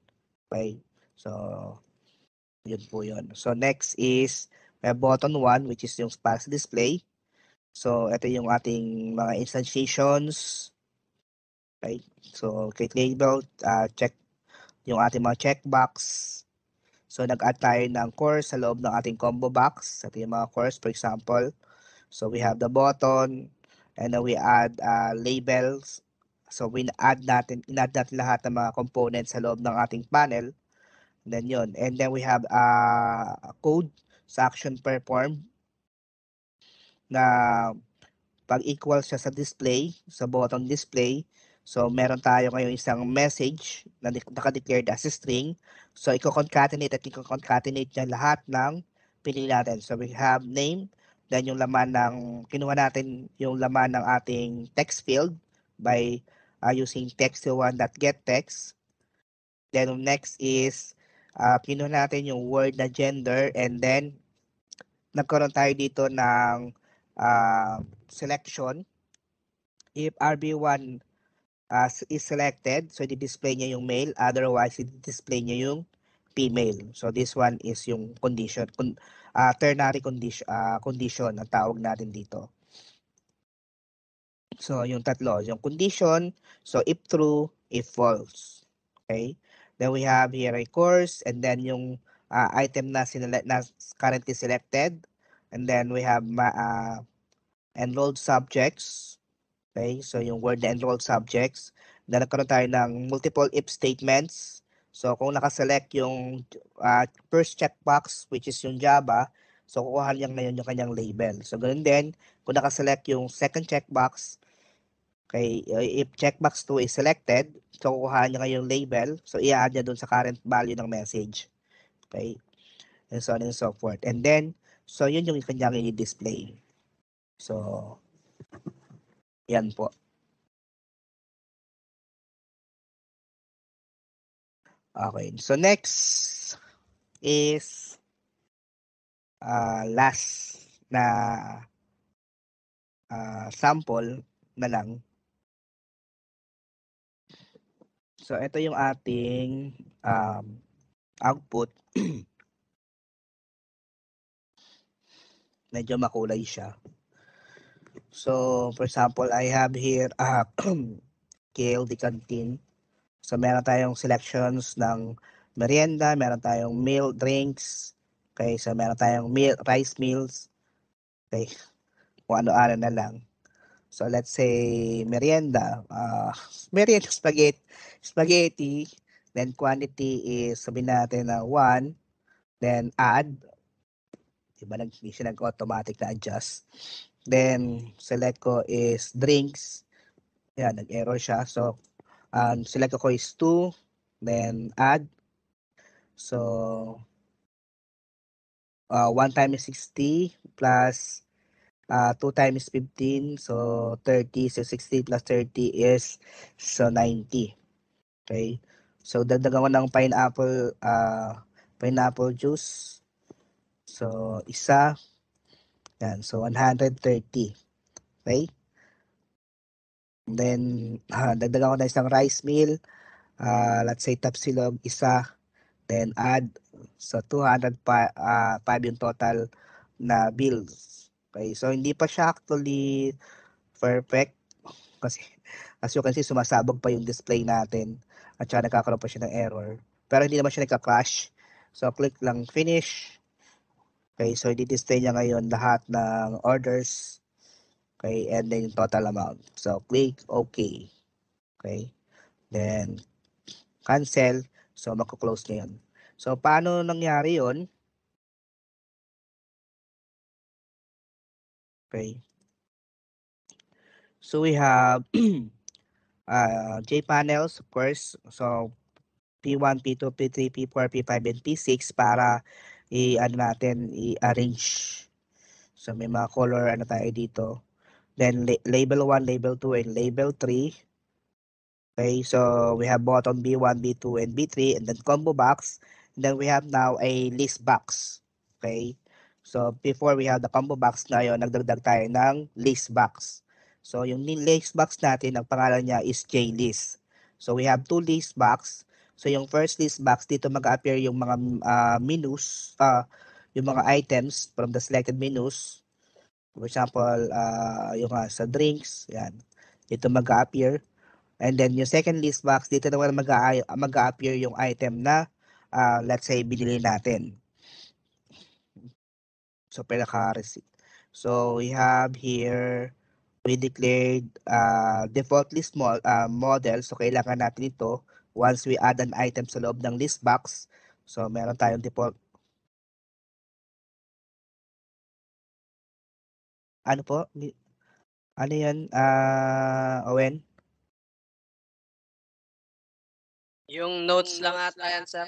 Okay? So, yun po yun. So, next is button 1, which is yung sparse display. So, ito yung ating mga instantiations. Okay. So, create label, check yung ating mga checkbox. So, nag-add tayo ng course sa loob ng ating combo box. Ito yung mga course, for example. So, we have the button, and then we add labels. So, in-add natin lahat ng mga components sa loob ng ating panel. And then yun. And then we have a code sa action perform na pag equal siya sa display, sa button display. So, meron tayo ngayon isang message na naka-declared as a string. So, i-concatenate niya lahat ng pinili natin. So, we have name, then yung laman ng, kinuha natin yung laman ng ating text field by using text1.getText. Then, next is, kinuha natin yung word na gender, and then, nagkaroon tayo dito ng selection. If RB1 is selected, so i-display niya yung male, otherwise i-display niya yung female. So this one is yung condition, ternary condition ang tawag natin dito. So yung tatlo, yung condition, so if true, if false. Okay? Then we have here a course, and then yung item na currently selected, and then we have enrolled subjects. Okay, so yung word na enrolled subjects, na nagkaroon tayo ng multiple if statements. So kung nakaselect yung first checkbox, which is yung Java, so kukuha niya ngayon yung kanyang label. So ganun din, kung nakaselect yung second checkbox, okay, if checkbox 2 is selected, so kukuha niya ngayon yung label, so i-add niya dun sa current value ng message. Okay, and so on and so forth. And then, so yun yung kanyang i-display. So, yan po. Okay, so next is last na sample na lang. So ito yung ating output. Medyo makulay siya. So for example, I have here KLD Canteen. So meron tayong selections ng merienda, meron tayong meal, drinks. Okay, so meron tayong rice meals. Okay, kung ano-ano na lang. So let's say merienda, merienda spaghetti, then quantity is sabihin natin na 1, then add, diba hindi siya nag-automatic na adjust. Then select ko is drinks, yan, nag-error siya. So select ko is 2, then add. So 1 times 60 plus 2 times 15, so 30. So 60 plus 30 is so 90. Okay. So dagdagan ko ng pineapple juice. So isa. Yan. So 130. Okay. And then dagdagan ko na isang rice meal. Let's say tapsilog isa. Then add. So 205 yung total na bills. Okay. So hindi pa siya actually perfect kasi as you can see sumasabog pa yung display natin at saka nagkakaroon pa siya ng error, pero hindi naman siya nagka-crash. So click lang finish. Okay, so i-display niya ngayon lahat ng orders. Okay, and then yung total amount. So click OK. Okay, then cancel. So magko-close na yun. So paano nangyari yun? Okay, so we have JPanels, of course. So P1, P2, P3, P4, P5, and P6 para i-arrange. So may mga color tayo dito. Then label 1, label 2, and label 3. Okay, so we have button B1, B2, and B3, and then combo box. And then we have now a list box. Okay, so before we have the combo box na yun, nagdagdag tayo ng list box. So yung list box natin, ang pangalan niya is JList. So we have 2 list box. So yung first list box, dito mag-appear yung mga menus, yung mga items from the selected menus. For example, yung sa drinks, yan. Dito mag-a-appear. And then yung second list box, dito naman mag-a-appear yung item na let's say binili natin. So pinaka-receipt. So we have here, we declared default list model. So kailangan natin ito once we add an item sa loob ng list box. So meron tayong default. Ano po? Ano yan, Owen? Yung notes lang ata yan, sir.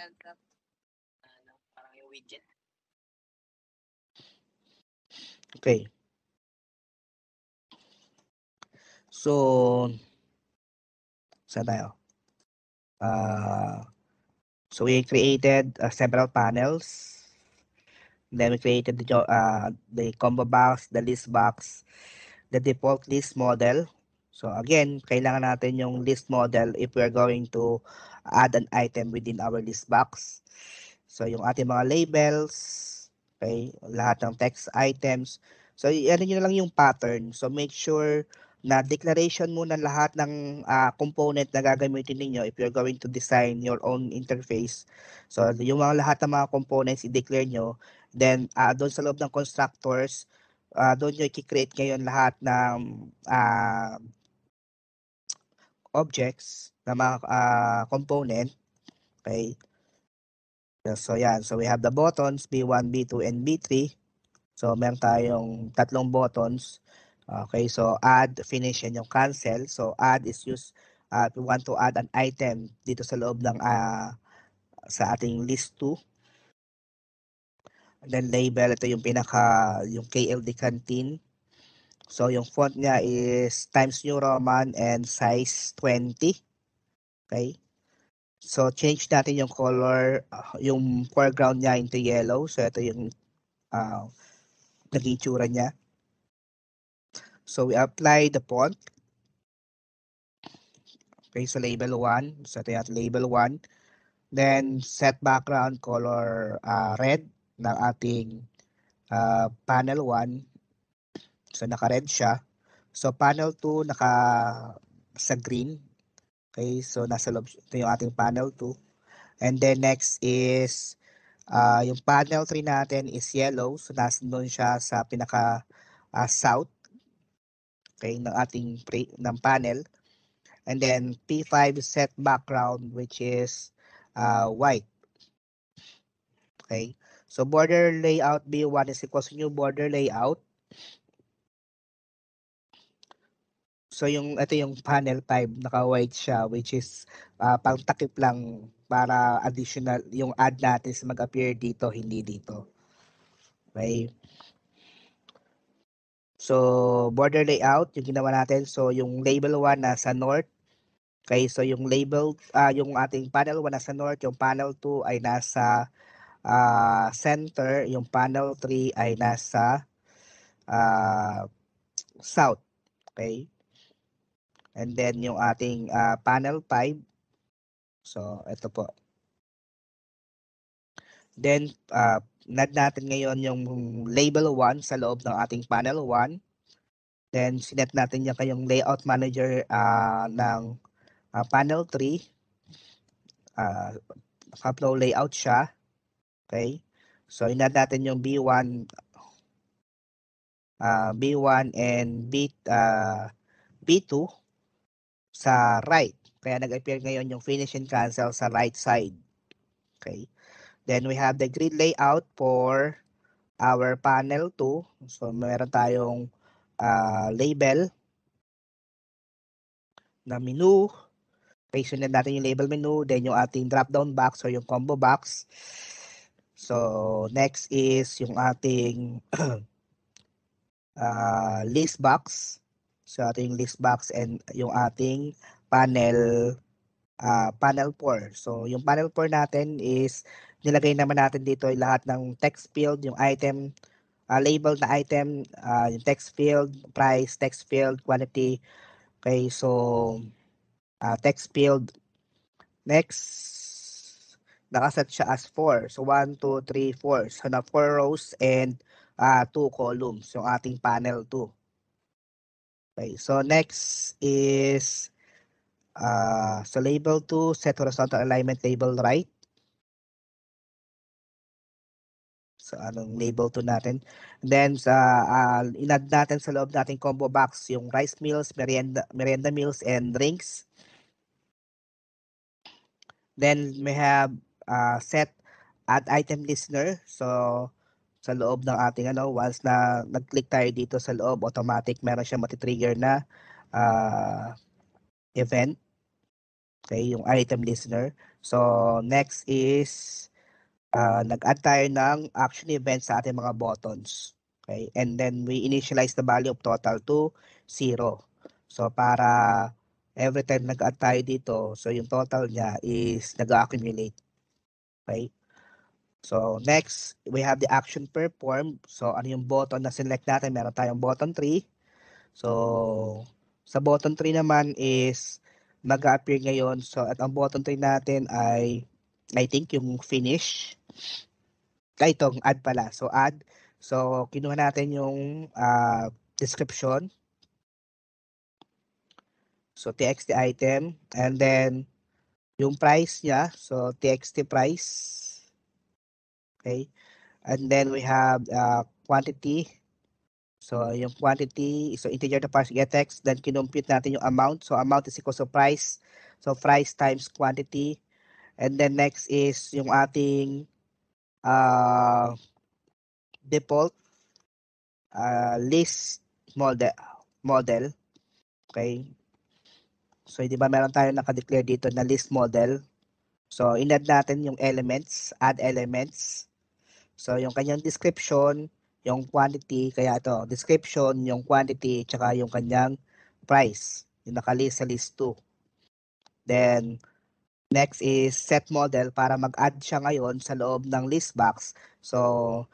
Parang yung widget. Okay. So, saan tayo? So we created several panels. Then we created the combo box, the list box, the default list model. So again, kailangan natin yung list model if we're going to add an item within our list box. So yung ating mga labels, okay, lahat ng text items. So ano nyo na lang yung pattern. So make sure na declaration muna lahat ng component na gagamitin ninyo if you're going to design your own interface. So yung lahat ng mga components i-declare nyo. Then doon sa loob ng constructors, doon nyo i-create ngayon lahat ng objects na mga component. Okay. So yan. So we have the buttons B1, B2, and B3. So meron tayong tatlong buttons. Okay, so add, finish, and yung cancel. So add is used if we want to add an item dito sa loob ng sa ating list 2. And then label, ito yung yung KLD Canteen. So yung font niya is Times New Roman and size 20. Okay. So change natin yung color, yung foreground niya into yellow. So ito yung naging tsura niya. So we apply the font. Okay, so label 1. So ito yung label 1. Then set background color red ng ating panel 1. So naka-red siya. So panel 2 sa green. Okay, so nasa loob ito yung ating panel 2. And then next is yung panel 3 natin is yellow. So nasa doon siya sa pinaka south. Okay, ng ating ng panel. And then P5 set background which is white. Okay. So border layout B1 is equals to new border layout. So ito yung panel 5 naka-white siya which is pang takip lang para additional yung add natin sa mag-appear dito, hindi dito. Okay. So border layout yung ginawa natin. So yung label 1 nasa north. Okay, so yung label yung ating panel 1 nasa north, yung panel 2 ay nasa center, yung panel 3 ay nasa south. Okay? And then yung ating panel 5. So ito po. Then nad natin ngayon yung label 1 sa loob ng ating panel 1. Then sinet natin yung kayong layout manager ng panel 3. Naka-flow layout siya. Okay? So inad natin yung B1 and B2 sa right. Kaya nag-appear ngayon yung finish and cancel sa right side. Okay. Then we have the grid layout for our panel 2. So meron tayong label na menu. Okay, sunod natin yung label menu. Then yung ating drop-down box or yung combo box. So next is yung ating list box. So ating list box and yung ating panel 4. So yung panel 4 natin is nilagay naman natin dito ay lahat ng text field, yung item, label na item, yung text field, price, text field, quantity. Okay, so text field. Next, nakaset siya as 4. So 1, 2, 3, 4. So na 4 rows and 2 columns, yung ating panel 2. Okay, so next is so label 2, set horizontal alignment label right. So anong label 2 natin. Then sa inad natin sa loob nating combo box yung rice meals, merienda meals, and drinks. Then we have set add item listener. So sa loob ng ating once na nag-click tayo dito sa loob, automatic meron siyang matitrigger na event. Okay, yung item listener. So next is nag-add tayo ng action event sa ating mga buttons. Okay, and then we initialize the value of total to 0. So para every time nag-add tayo dito, so yung total niya is nag-accumulate. Okay. So next, we have the action performed. So ano yung button na select natin? Meron tayong button 3. So sa button 3 naman is mag-appear ngayon. So at ang button 3 natin ay I think yung finish. Itong add pala. So add. So kinuha natin yung description. So txt item and then yung price niya. So txt price. Okay. And then we have quantity. So yung quantity, so integer to parse get text, then kinompute natin yung amount. So amount is equal to price. So price times quantity. And then next is yung ating default list model. Okay. So di ba meron tayo naka-declare dito na list model. So in-add natin yung elements, add elements. So yung kanyang description, yung quantity, kaya ito, description, yung quantity, tsaka yung kanyang price. Yung nakalist sa list 2. Then, next is set model para mag-add siya ngayon sa loob ng list box. So,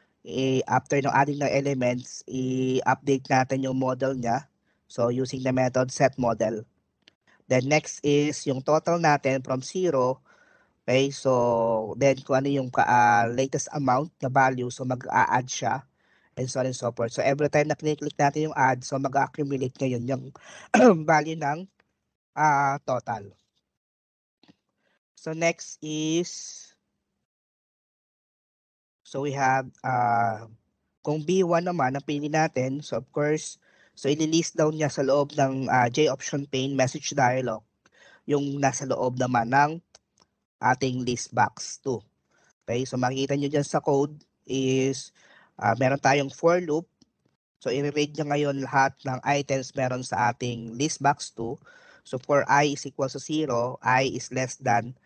after ng adding ng elements, i-update natin yung model niya. So, using the method set model. Then, next is yung total natin from 0. Okay, so then kung ano yung latest amount na value, so mag-a-add siya and so on and so forth. So every time na click natin yung add, so mag-accumulate ngayon yung value ng total. So next is, so we have, kung B1 naman ang pili natin, so of course, so ililist down niya sa loob ng J option pane message dialog yung nasa loob naman ng ating list box 2. Okay, so makikita nyo dyan sa code is meron tayong for loop. So i-read niya ngayon lahat ng items meron sa ating list box 2. So for I is equal to 0, I is less than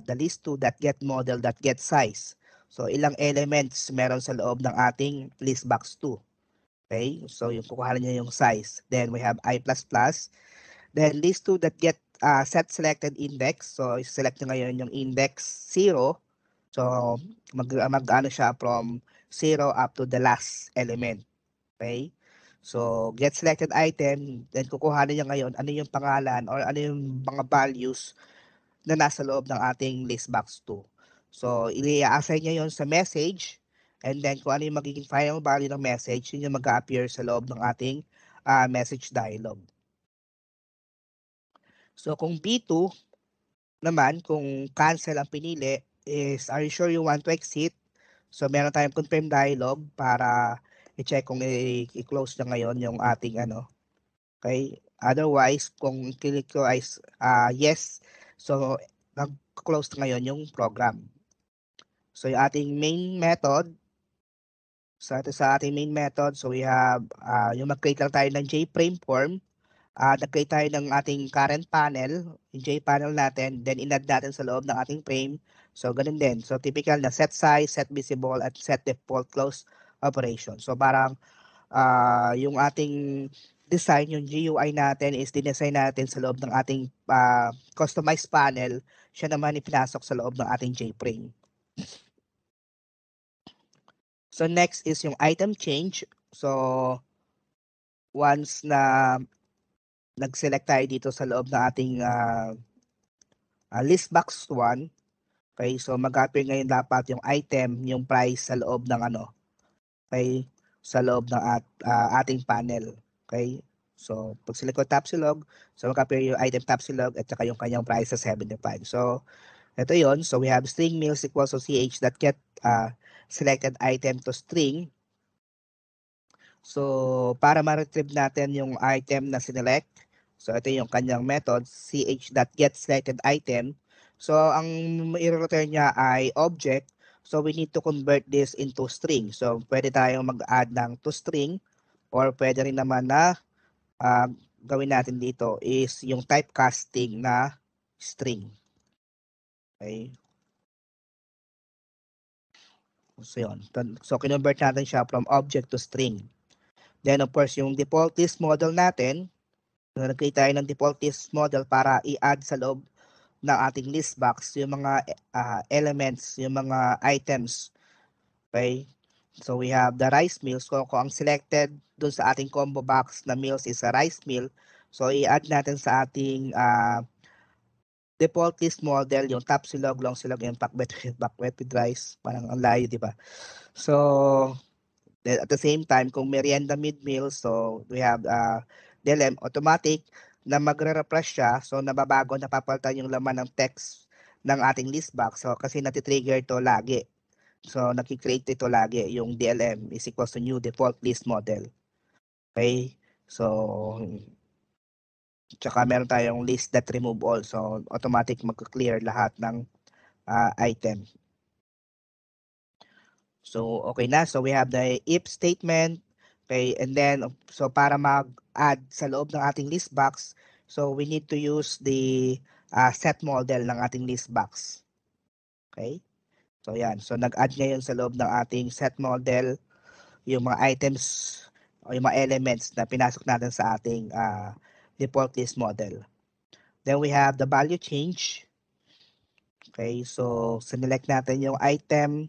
the list 2 that get model that get size. So ilang elements meron sa loob ng ating list box 2. Okay, so yung kukuha niya yung size. Then we have I++. Then list 2 that get set selected index. So select nyo ngayon yung index 0. So mag-ano siya from 0 up to the last element. Okay? So get selected item, then kukuhanin niya ngayon ano yung pangalan or ano yung mga values na nasa loob ng ating list box 2. So i-assign niya yon sa message, and then kung ano yung magiging final value ng message, yun yung mag-appear sa loob ng ating message dialog. So kung B2 naman, kung cancel ang pinili, is are you sure you want to exit? So meron tayong confirm dialog para i-check kung i-close na ngayon yung ating Okay? Otherwise, kung click ko is yes, so nag-close na ngayon yung program. So yung ating main method, sa ating main method, so we have yung mag-create lang tayo ng JFrame form. Nag-create tayo ng ating current panel, yung JPanel natin, then in-add natin sa loob ng ating frame. So, ganun din. So, typical na set size, set visible, at set default close operation. So, parang yung ating design, yung GUI natin is dinesign natin sa loob ng ating customized panel. Siya naman ipinasok sa loob ng ating JFrame. So, next is yung item change. So, once na nag-select tayo dito sa loob ng ating list box 1. Okay, so mag-appear ngayon dapat yung item, yung price sa loob ng Okay, sa loob ng ating panel. Okay? So, pag select ko Tapsilog, so mag-appear yung item Tapsilog at saka yung kanyang price sa 75. So, ito yon. So, we have string meals equals to ch.get selected item to string. So, para ma-retrieve natin yung item na sinelect, so ito yung kanyang method, ch.get selected item. So, ang i-return niya ay object. So, we need to convert this into string. So, pwede tayong mag-add ng to string or pwede rin naman na gawin natin dito is yung typecasting na string. Okay. So, yun. So, kinonvert natin siya from object to string. Then, of course, yung default list model natin, so, nag-create tayo ng default list model para i-add sa loob ng ating list box yung mga elements, yung mga items. Okay? So, we have the rice meals. Kung ang selected dun sa ating combo box na meals is a rice meal, so i-add natin sa ating default list model yung top silog, long silog, yung pakbet with rice. Parang ang layo, di ba? So, then at the same time, kung merienda mid-meal, so we have DLM automatic na magre-refresh siya. So, nababago, napapalitan yung laman ng text ng ating list box. So, kasi natitrigger to lagi. So, nakikreate ito lagi. Yung DLM is equals to new default list model. Okay? So, tsaka meron tayong list that remove all. So, automatic mag-clear lahat ng item. So, okay na. So, we have the if statement. Okay, and then, so para mag-add sa loob ng ating list box, so we need to use the set model ng ating list box. Okay? So, yan. So, nag-add ngayon sa loob ng ating set model yung mga items o yung mga elements na pinasok natin sa ating default list model. Then, we have the value change. Okay, so, select natin yung item.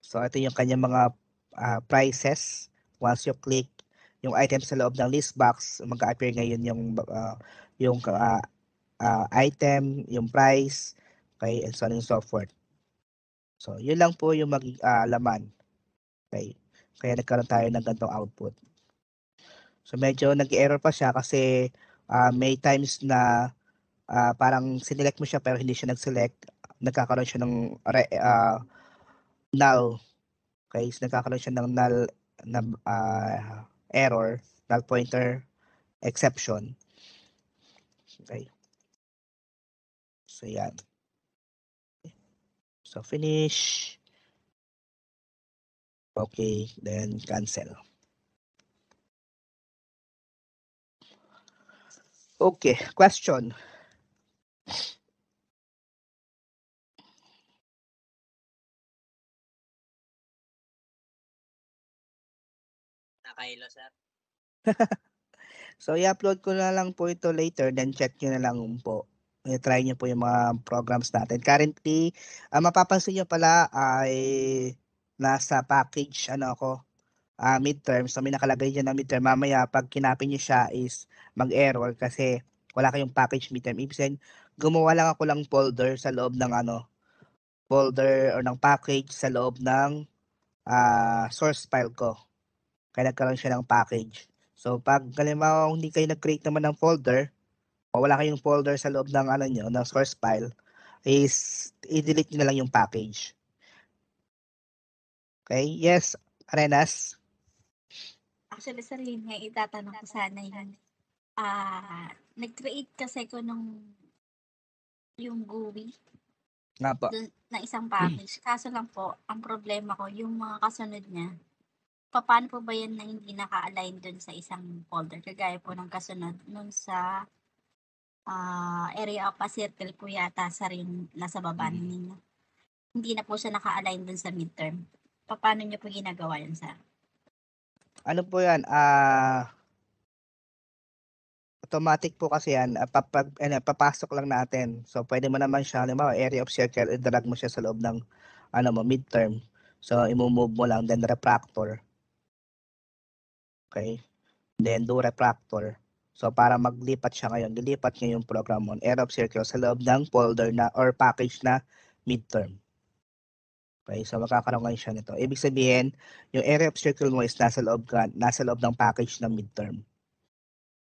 So, ito yung kanyang mga prices. Once you click yung item sa loob ng list box, mag-appear ngayon yung item, yung price, okay, and so on and so forth. So, yun lang po yung maging laman. Okay. Kaya nagkaroon tayo ng ganitong output. So, medyo nag-error pa siya kasi may times na parang sinelect mo siya pero hindi siya nag-select. Nagkakaroon siya ng null. Okay, so nagkakaroon siya ng null na error, null pointer exception. Okay. So, yan. So, finish. Okay, then cancel. Okay, question. Nakailo, sir. So, i-upload ko na lang po ito later, then check nyo na lang po. I-try nyo po yung mga programs natin. Currently, mapapansin nyo pala ay nasa package, midterm. So, may nakalagay dyan na midterm. Mamaya, pag kinapin nyo siya is mag-error kasi wala kayong package midterm. Ibig sabihin, gumawa lang ako lang folder sa loob ng folder or ng package sa loob ng source file ko. Kaya nagkaroon siya ng package. So, pag halimbawa hindi kayo nag-create naman ng folder, o wala kayong folder sa loob ng ng source file, is i-delete nyo na lang yung package. Okay? Yes, Arenas? Actually, sir, yun nga itatanong ko sana yun. Nag-create kasi ko yung GUI Nga po. dun, na isang package. Kaso lang po, ang problema ko, yung mga kasunod niya, paano po ba yan na hindi naka-align dun sa isang folder? Kagaya po ng kasunod nun sa area of a circle po yata sa rin nasa baba ninyo. Hindi na po siya naka-align dun sa midterm. Paano niyo po ginagawa yan, sir? Ano po yan? Automatic po kasi yan. Papasok lang natin. So, pwede mo naman siya, halimbawa, area of circle, i-drag mo siya sa loob ng midterm. So, i-move mo lang, then refractor. Okay? Then, do refractor. So, para maglipat siya ngayon, lilipat niya yung program on area of circle sa loob ng folder na or package na midterm. Okay, so magkakaroon kayo siya nito. Ibig sabihin, yung area of circle mo is nasa loob ng package ng midterm.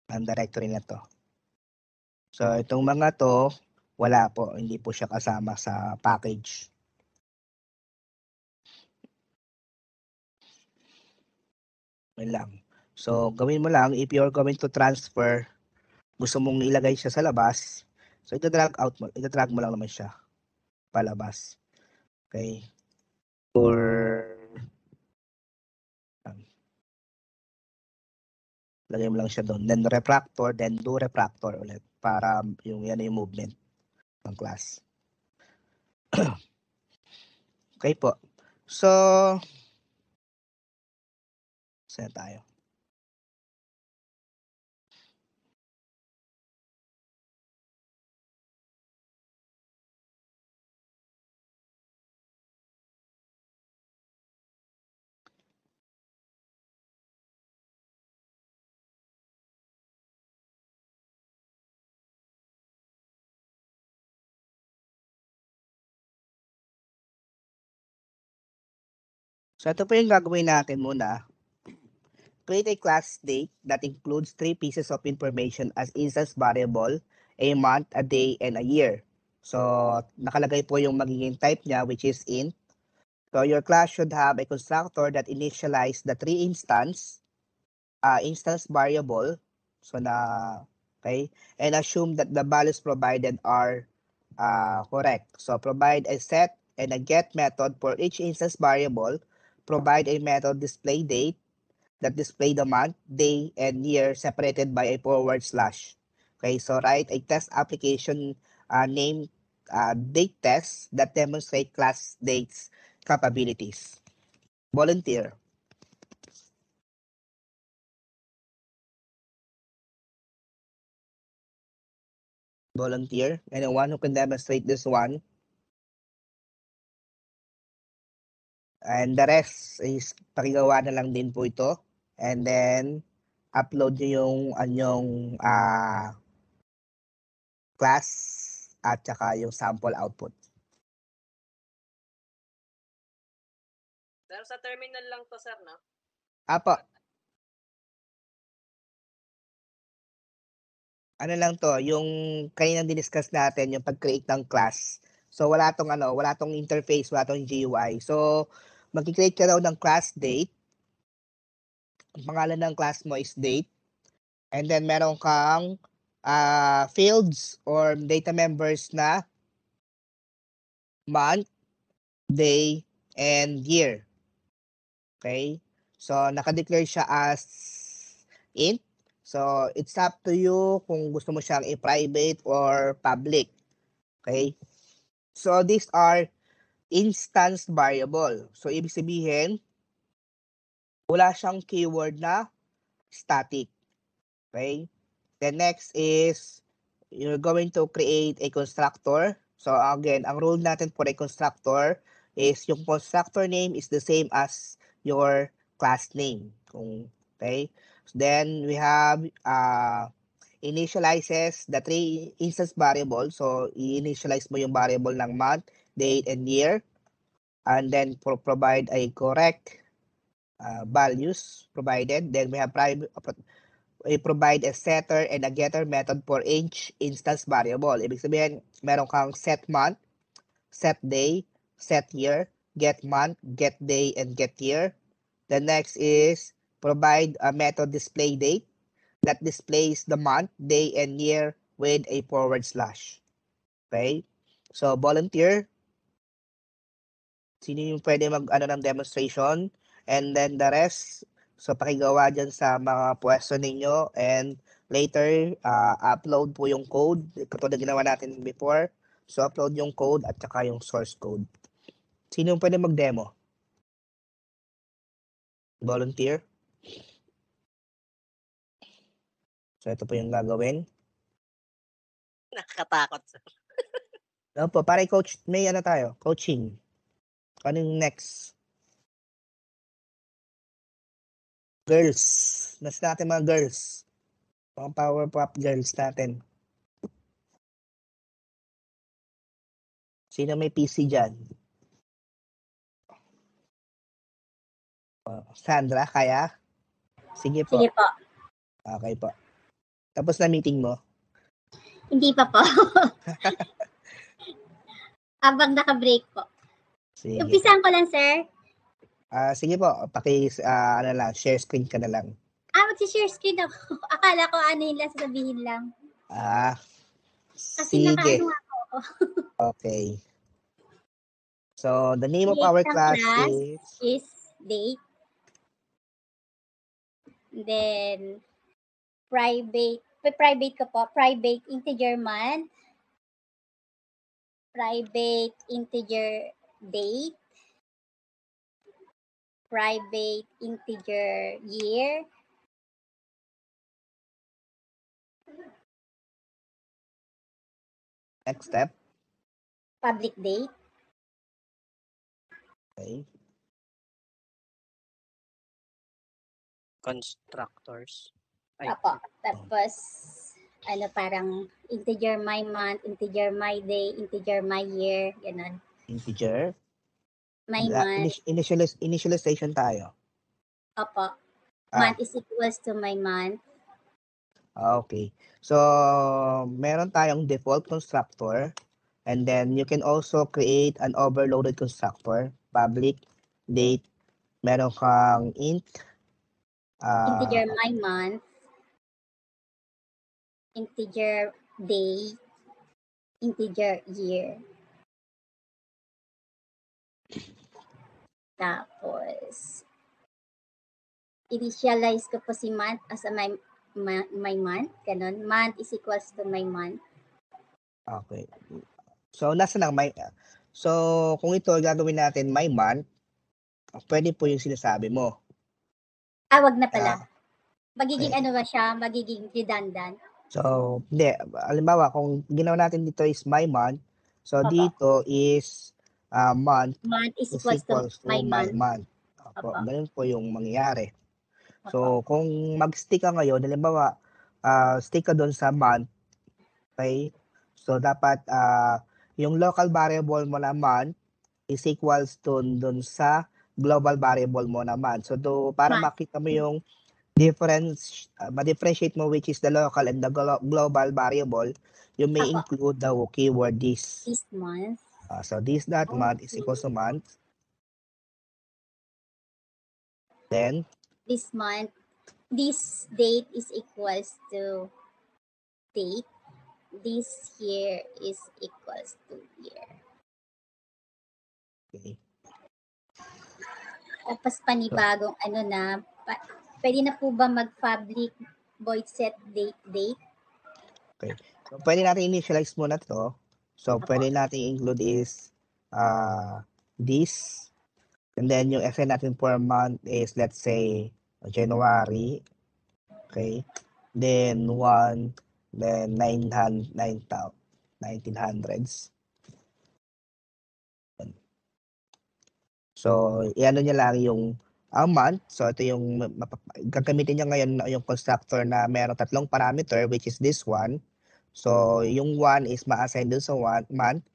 Ang directory na to. So, itong mga to, wala po. Hindi po siya kasama sa package. Yan lang. So, gawin mo lang, if you're going to transfer, gusto mong ilagay siya sa labas, so itadrag mo lang naman siya palabas. Okay? Or lagay mo lang siya doon. Then refractor, then do refractor ulit para yan yung movement ng class. Okay po. So, saan tayo? So, ito po yung gagawin natin muna. Create a class date that includes 3 pieces of information as instance variable, a month, a day, and a year. So, nakalagay po yung magiging type niya, which is int. So, your class should have a constructor that initialize the 3 instance variable. So, okay, and assume that the values provided are correct. So, provide a set and a get method for each instance variable. Provide a method display date that display the month, day, and year separated by a /. Okay, so write a test application named date test that demonstrate class dates capabilities. Volunteer. Volunteer. Anyone who can demonstrate this one? And the rest is pakigawa na lang din po ito. And then, upload nyo yung anyong class at saka yung sample output. Pero sa terminal lang to, sir, no? Apo. Ano lang to, yung kanina diniscuss natin, yung pag-create ng class. So, wala tong interface, wala tong GUI. So, mag-create ka daw ng class date. Ang pangalan ng class mo is date. And then, meron kang fields or data members na month, day, and year. Okay? So, nakadeclare siya as int. So, it's up to you kung gusto mo siyang i-private or public. Okay? So, these are instance variable. So, ibig sabihin, wala siyang keyword na static. Okay? The next is, you're going to create a constructor. So, again, ang rule natin for a constructor is yung constructor name is the same as your class name. Okay? So, then, we have initializes the 3 instance variable. So, i-initialize mo yung variable ng month, date, and year. And then provide a correct values provided. Then we have provide a setter and a getter method for each instance variable. Ibig sabihin, meron kang set month, set day, set year, get month, get day, and get year. The next is provide a method display date that displays the month, day, and year with a /. Okay? So, volunteer. Sino yung pwede ng demonstration? And then the rest, so pakigawa dyan sa mga pwesto ninyo. And later, upload po yung code. Katulad ginawa natin before. So, upload yung code at saka yung source code. Sino yung pwede mag-demo? Volunteer? So, ito po yung gagawin. Nakakatakot, sir. Ano po, para coach, may tayo, coaching. Ano yung next? Girls. Nasa natin mga girls. Mga power pop girls natin. Sino may PC dyan? Sandra, kaya? Sige po. Sige po. Okay po. Tapos na meeting mo? Hindi pa po. Abang naka-break po. Sige. Umpisahan ko lang, sir. Sige po, share screen ka na lang. Mag-share screen ako. Akala ko ano yung lang sasabihin lang. Kasi Sige. nakaano ako. Okay. So, the name of Date our ng class class is is date. Then, private ko po, private integer month, private integer date, private integer year, next step. public date, Okay. Constructors. Apo. Tapos, parang integer my month, integer my day, integer my year, ganun. Integer. My month, Initialization tayo. opo. Month is equals to my month. Okay. So, meron tayong default constructor. And then, you can also create an overloaded constructor. Public, date, meron kang int. Integer my month, integer day, integer year. Tapos, initialize ko po si month as my month. Ganun. Month is equals to my month. Okay. So, nasa lang So, kung ito gagawin natin my month, pwede po yung sinasabi mo. Wag na pala. Magiging ano ba siya? Magiging redundant. So, hindi. Halimbawa, kung ginawa natin dito is my month, so dito is month Month is equals to my month. Opo, ganun po yung mangyayari. So, kung mag-stick ka ngayon, halimbawa, stick ka doon sa month, okay? So, dapat yung local variable mo na month is equals to doon sa global variable mo na month. So, para makita mo yung difference, ma-differentiate mo which is the local and the global variable, you may include the keyword this. This month. So, this that month is equals to month. Then, this month, this date is equals to date. This year is equals to year. okay. Tapos panibagong pwede na po ba mag-public void set date? Okay. So, pwede natin initialize muna to. So, pwede natin include is this. And then, yung FN natin per month is, let's say, January. Okay. Then, 1, then 1900s. So, iano niya lang yung month. So, ito yung gagamitin niya ngayon yung constructor na meron tatlong parameter, which is this one. So, yung 1 is ma-assign dun sa month.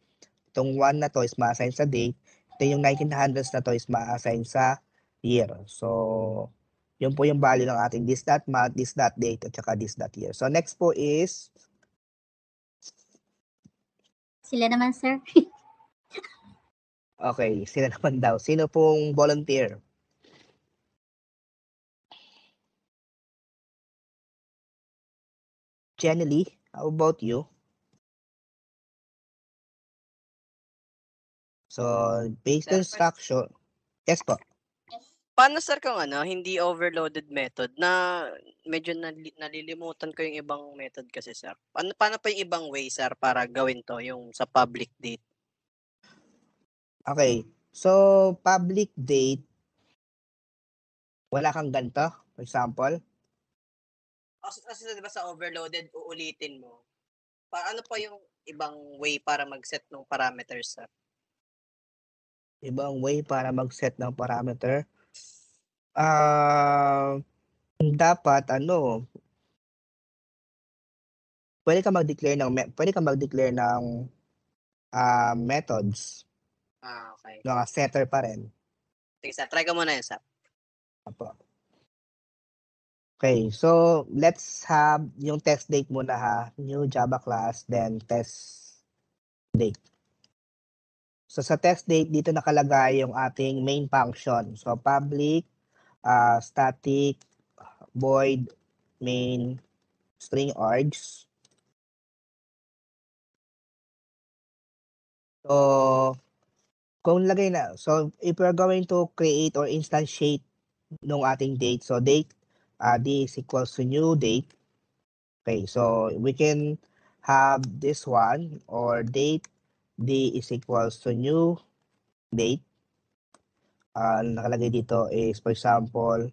Itong 1 na to is ma-assign sa date. Ito yung 1900s na to is ma-assign sa year. So, yun po yung value ng ating this that month, this that date, at saka this that year. So, next po is sila naman, sir. okay, sila naman daw. Sino pong volunteer? Jenny Lee, how about you? So, based instruction. Yes po. Paano sir kung hindi overloaded method na medyo nalilimutan ko yung ibang method kasi sir. Paano pa yung ibang way sir para gawin to yung sa public date? Okay. So, public date, wala kang ganito, for example? Kasi diba sa overloaded, uulitin mo. Paano pa yung ibang way para mag-set ng parameters sir? Ibang way para mag-set ng parameter? Dapat pwede ka mag-declare ng methods. Okay. Mga setter pa rin. Sige sir, try ko muna yun sir. Apo. Okay, so let's have yung test date muna ha. New Java class, then test date. So sa test date, dito nakalagay yung ating main function. So public, static, void, main, string args. So kung lagay na, so if we're going to create or instantiate nung ating date, so date, d is equals to new date. Okay, so we can have this one, or date, d is equals to new date. Nakalagay dito is, for example,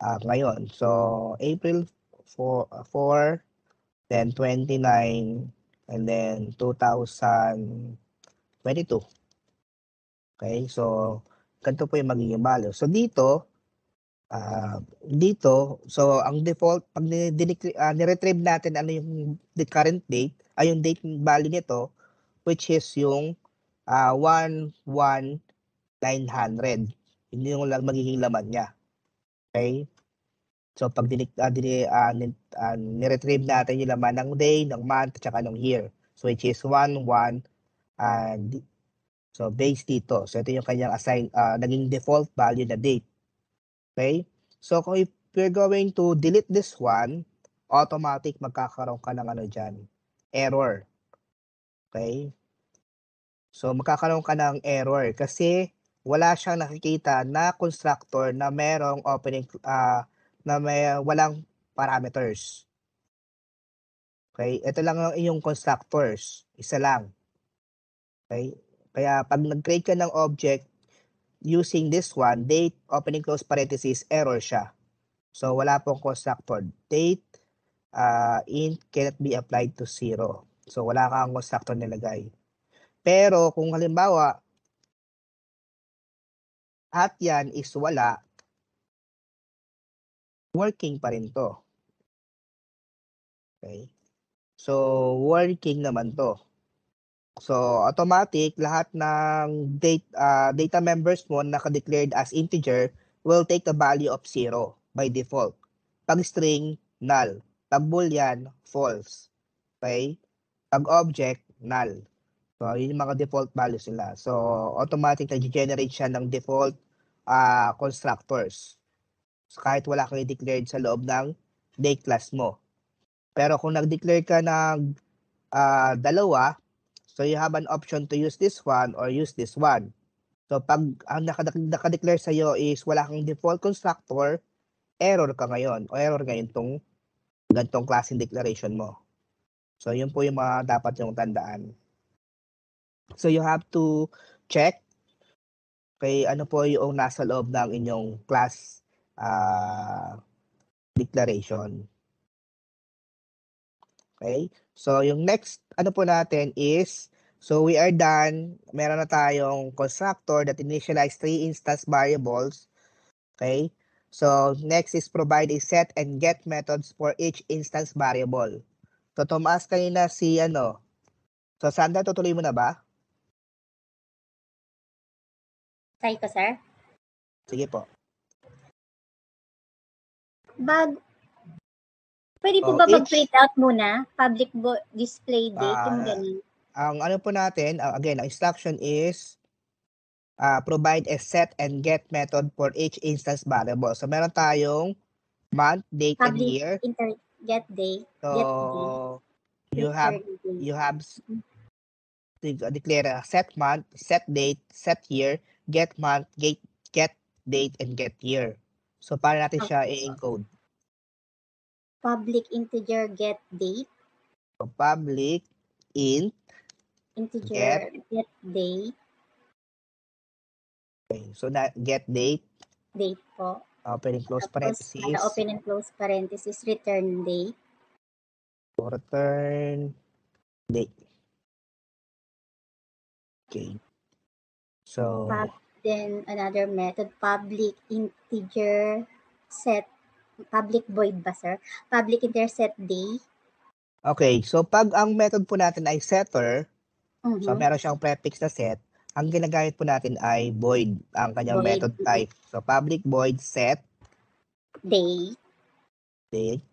ngayon. So April 4, then 29, and then 2022. Okay, so ganito po yung magiging value. So dito, so ang default, pag niretrieve natin ano yung the current date, ay yung date value nito, which is yung 11900. Yun yung magiging laman niya. Okay? So pag niretrieve natin yung laman ng day, ng month, at saka ng year. So which is 11, so base dito. So ito yung kanyang naging default value na date. Okay? So kung if we're going to delete this one, automatic magkakaroon ka ng dyan, error. Okay? So magkakaroon ka ng error kasi wala siyang nakikita na constructor na merong opening, na walang parameters. Okay? Ito lang ang iyong constructors. Isa lang. Okay? Kaya pag nag-create ka ng object using this one, date, opening close parenthesis, error siya. So wala pong constructor. Date, int cannot be applied to 0. So wala kang constructor nilagay. Pero kung halimbawa, at yan is wala, working pa rin to. Okay? So working naman to. So automatic, lahat ng data members mo naka-declared as integer will take the value of 0 by default. Pag string, null. Pag boolean, false. Okay? Pag object, null. So yun yung mga default values nila. So automatic na-generate siya ng default constructors. So kahit wala kang i-declared sa loob ng day class mo. Pero kung nag-declare ka ng dalawa, so you have an option to use this one or use this one. So pag ang naka-declare sa'yo is wala kang default constructor, error ka ngayon o error ngayon tong gantong klaseng declaration mo. So yun po yung mga dapat yung tandaan. So you have to check kay ano po yung nasa loob ng inyong class declaration. Okay? So yung next ano po natin is, so we are done. Meron na tayong constructor that initialize 3 instance variables. Okay? So next is provide a set and get methods for each instance variable. So tumaas kanina si So Sandra, tutuloy mo na ba? Try ko, sir. Sige po. Pwede po ba mag-print out muna? Public display date, yung ganun. Ang ano po natin, again, ang instruction is provide a set and get method for each instance variable. So meron tayong month, date, and year. Get date. So get date, you have to declare a set month, set date, set year, get month, get date, and get year. So para natin siya i-encode. Public integer get date. So public integer get date. Okay, so that get date. Date po. Open and close parentheses. Open and close parentheses, return date. Return date. Okay. So then another method, public integer set, public void ba, sir? Public integer set day. Okay, so pag ang method po natin ay setter, so meron siyang prefix na set, ang ginagamit po natin ay void, ang kanyang method type. So public void set, Day. Date.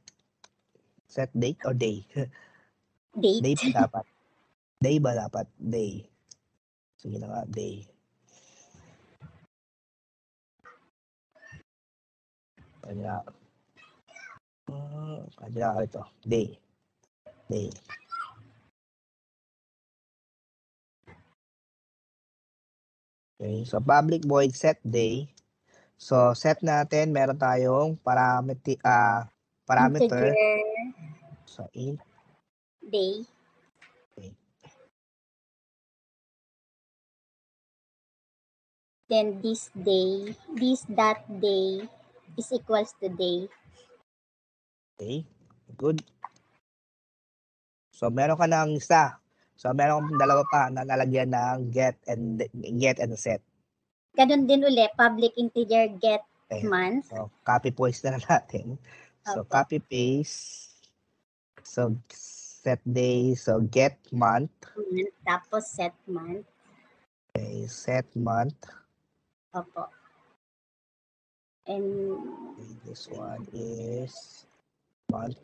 Set date or day? Date. Day ba dapat? Day ba dapat? Day. Sige na nga, day. Kanya. Kanya ito. Day. Day. Okay, so public void set day. So set natin, meron tayong parameter. Integer So int day. Okay. Then this dot day is equals to day. Okay. Good. So meron ka ng isa. So meron kang dalawa pa na lalagyan ng get and set. Ganun din uli, public integer get Okay. month. So copy paste na natin. So Opo. copy paste. So set day. So get month. Tapos set month. Okay. Set month. Opo. And Okay, this one is month.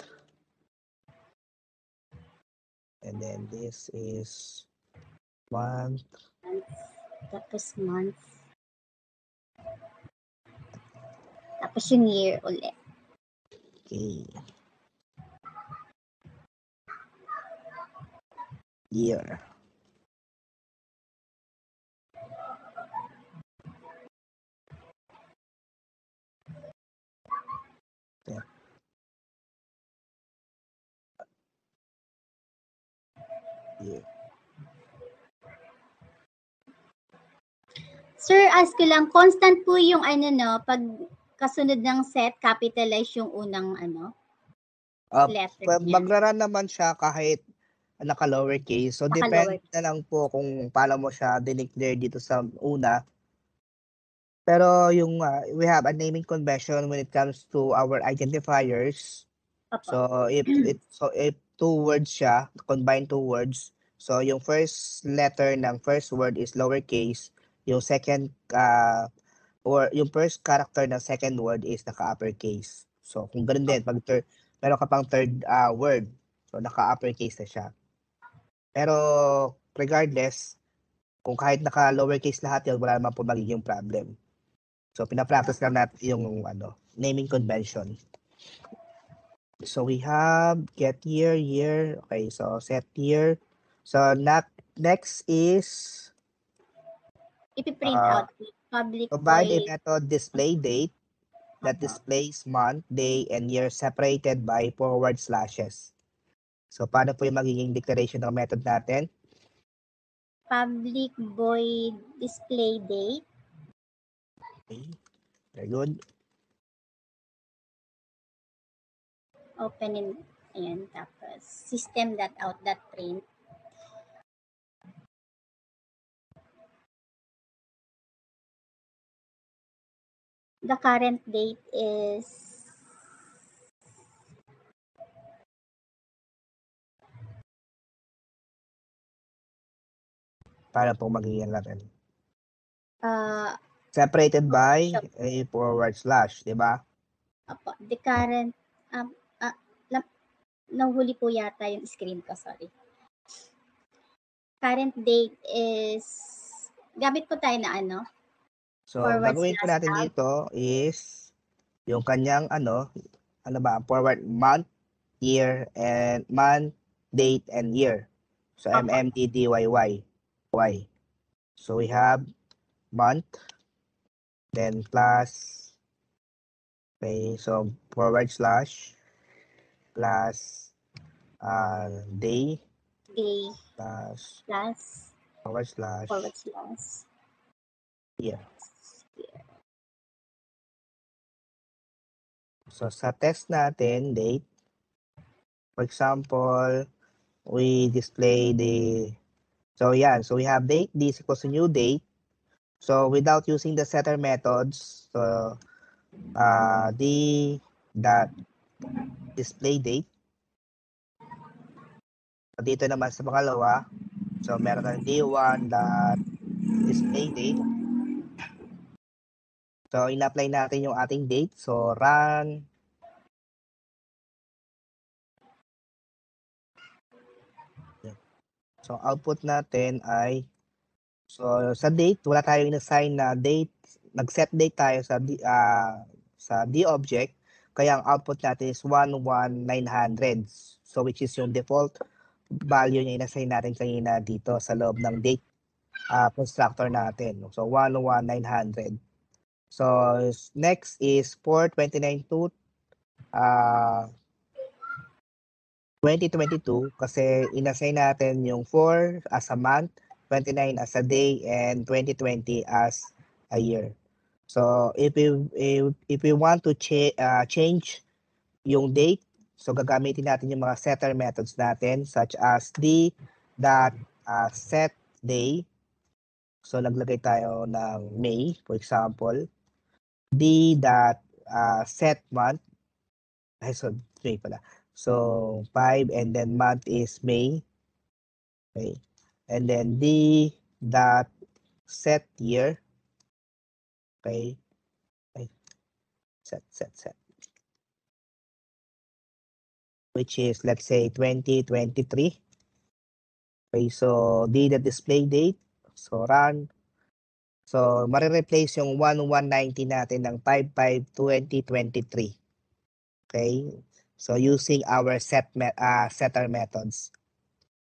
And then this is month. tapos month. Tapos yung year ulit. Okay. Year. Yeah. Yeah. Sir, ask ko lang, constant po yung pag kasunod ng set, capitalize yung unang letter niya. Magra-run naman siya kahit naka-lowercase. So, depende na lang po kung paano mo siya dineclare dito sa una. Pero yung we have a naming convention when it comes to our identifiers. So, if two words siya, combine two words. So, yung first letter ng first word is lowercase. Yung second or yung first character ng second word is naka-uppercase. So, kung ganun din, pag meron ka pang third word, so naka-uppercase na siya. Pero, regardless, kung kahit naka-lowercase lahat yun, wala naman po magiging problem. So, pinapractice lang natin yung naming convention. So, we have get year. Okay, so set year. So, next is ipiprint out public provide a void. method display date that displays month, day, and year separated by forward slashes. So, paano po yung magiging declaration ng method natin? Public void display date. Okay, very good. Open in, ayan, tapos system.out.print. The current date is Paano po magiging natin? separated by a forward slash, di ba? Opo, the current nahuli po yata yung screen ko, sorry. Current date is gamit po tayo na So, forward gagawin po slash natin out. dito is yung kanyang forward month, year, and month, date, and year. So, MMDDYY. Y. So, we have month, then plus, okay, so forward slash, plus day, plus forward slash, year. So, sa test natin, date, for example, we display so we have date, this equals to new date. So, without using the setter methods, so, dot display date. So, dito naman sa pangalawa, so, meron tayong d1 dot display date. So, in-apply natin yung ating date. So, run. So, output natin ay, so, sa date, wala tayong in-assign na date. Nag-set date tayo sa D object. Kaya ang output natin is 11900. So, which is yung default value niya in-assign natin kanina dito sa loob ng date constructor natin. So, 11900. So, next is 429 2022 kasi inassign natin yung 4 as a month, 29 as a day, and 2020 as a year. So if we want to change yung date, so gagamitin natin yung mga setter methods natin such as set day. So naglagay tayo ng May, for example. Set month. So May pala. So 5 and then month is May. Okay. And then set year. Okay. Set. Which is, let's say, 2023. Okay, so display date. So run. So marireplace yung 1190 natin ng 5/5/2023. Okay. So using our setter methods.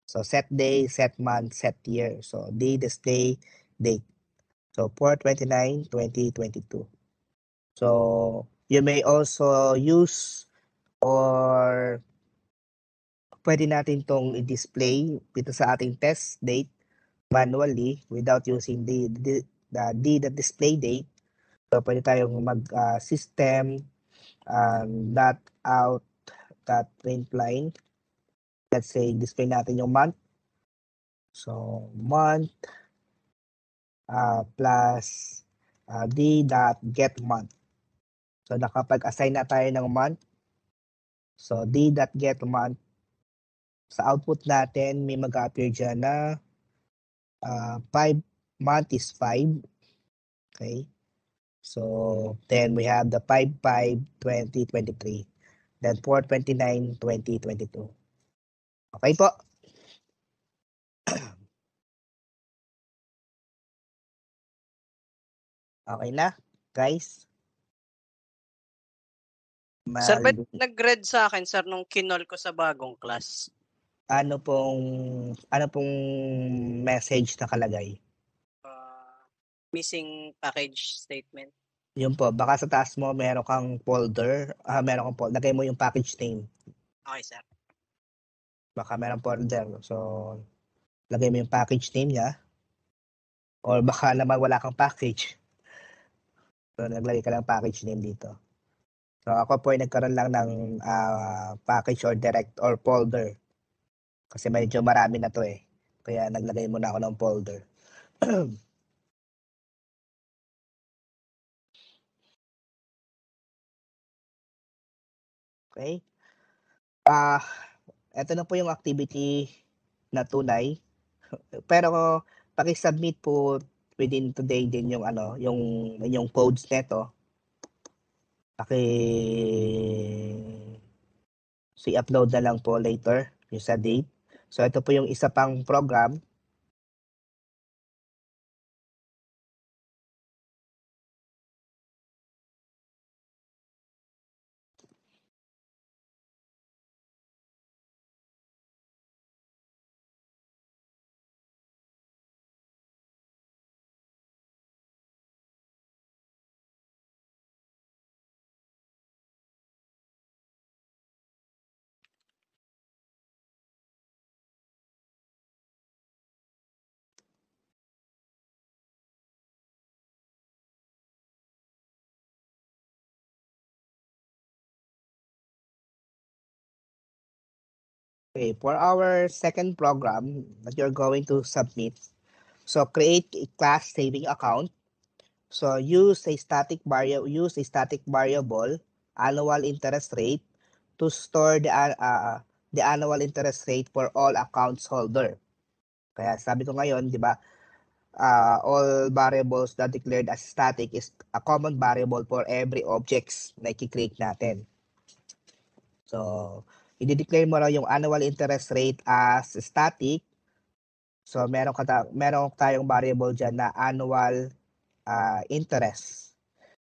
So set day, set month, set year. So display date. So 4/29/2022. So you may also use or pwede natin tong i-display dito sa ating test date manually without using the display date. So pwede tayong mag-system .out.print line. Let's say display natin yung month. So month plus d.getMonth. So nakapag-assign na tayo ng month. So d.getMonth. Sa output natin, may mag-appear dyan na 5 month is 5. Okay. So then we have the 5/5/2023. Then 4/29/2022. Okay po. Okay na, guys? Sir, ba't nag-red sa akin, sir, nung kinol ko sa bagong class? Ano pong message nakalagay? Missing package statement. Yun po, baka sa taas mo meron kang folder. Lagay mo yung package name. Okay, sir. Baka meron folder. So, lagay mo yung package name niya. Or baka naman wala kang package. So, naglagay ka ng package name dito. So, ako po ay nagkaroon lang ng package or direct or folder. Kasi medyo marami na to eh. Kaya naglagay muna ako ng folder. Okay. Ito na po yung activity na tunay. Pero paki-submit po within today din yung yung codes nito. I-upload na lang po later yung sa date. So ito po yung isa pang program. Okay, for our second program that you're going to submit, so create a class saving account. So use a static variable annual interest rate to store the annual interest rate for all accounts holder. Kaya sabi ko ngayon, di ba, all variables that declared as static is a common variable for every objects na i-create natin. So, i-declare mo raw yung annual interest rate as static. So, meron tayong variable dyan na annual interest.